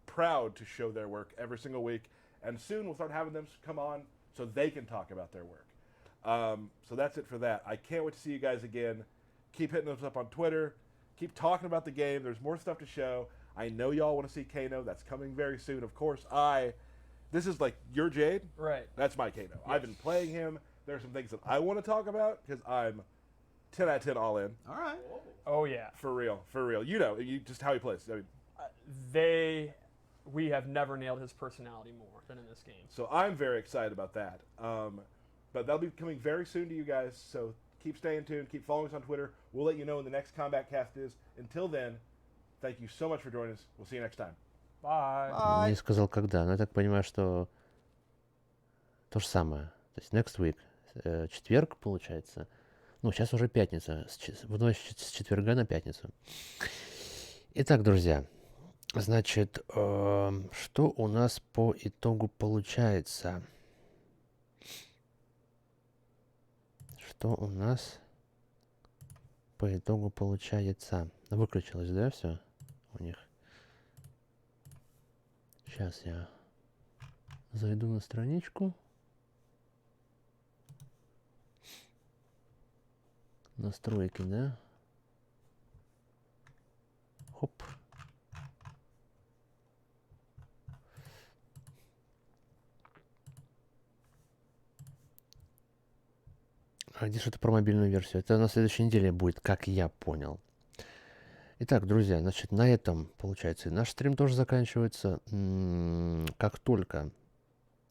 proud to show their work every single week. And soon we'll start having them come on so they can talk about their work. So that's it for that. I can't wait to see you guys again. Keep hitting us up on Twitter. Keep talking about the game. There's more stuff to show. I know y'all want to see Kano. That's coming very soon. Of course, this is like your Jade. Right. That's my Kano. I've been playing him. There's some things that I want to talk about because I'm 10 out of 10 all in. All right. Oh yeah. For real. You know, just how he plays. I mean, We have never nailed his personality more than in this game. so I'm very excited about that. But that'll be coming very soon to you guys. So keep staying tuned. Keep following us on Twitter. We'll let you know when the next Combat Cast is. Until then, thank you so much for joining us. We'll see you next time. Bye. Не сказал когда, но я так понимаю, что то же самое. То есть next week, четверг получается. Ну, сейчас уже пятница. Вновь с четверга на пятницу. Итак, друзья, значит, что у нас по итогу получается? Что у нас по итогу получается? Выключилось, да, все у них? Сейчас я зайду на страничку. Настройки, да? Хоп. А где что-то про мобильную версию? Это на следующей неделе будет, как я понял. Итак, друзья, значит, на этом, получается, наш стрим тоже заканчивается. Как только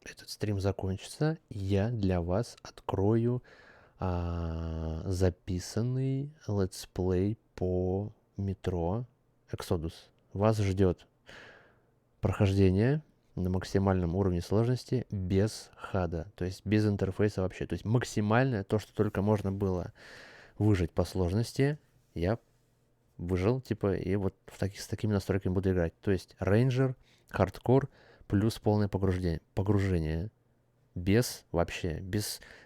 этот стрим закончится, я для вас открою записанный летсплей по метро Exodus. Вас ждет прохождение на максимальном уровне сложности без хада, то есть без интерфейса вообще. То есть максимальное, то, что только можно было выжить по сложности, я выжил, типа, и вот с такими настройками буду играть. То есть рейнджер, хардкор плюс полное погружение. Без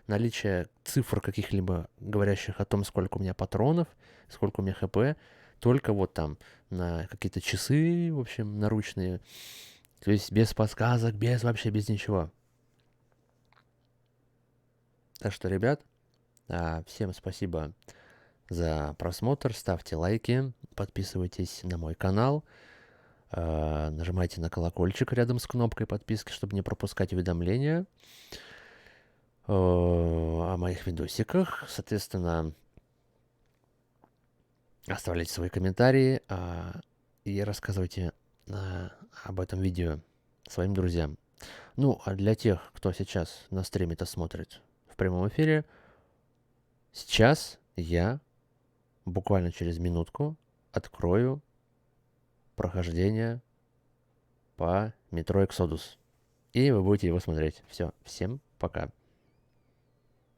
наличия цифр каких-либо, говорящих о том, сколько у меня патронов, сколько у меня хп, только вот там на какие-то часы, в общем, наручные. То есть без подсказок, без ничего. Так что, ребят, всем спасибо за просмотр, ставьте лайки, подписывайтесь на мой канал, нажимайте на колокольчик рядом с кнопкой подписки, чтобы не пропускать уведомления о моих видосиках. Соответственно, оставляйте свои комментарии и рассказывайте об этом видео своим друзьям. Ну, а для тех, кто сейчас на стриме это смотрит в прямом эфире, сейчас я буквально через минутку открою прохождение по метро Exodus. И вы будете его смотреть. Все, всем пока.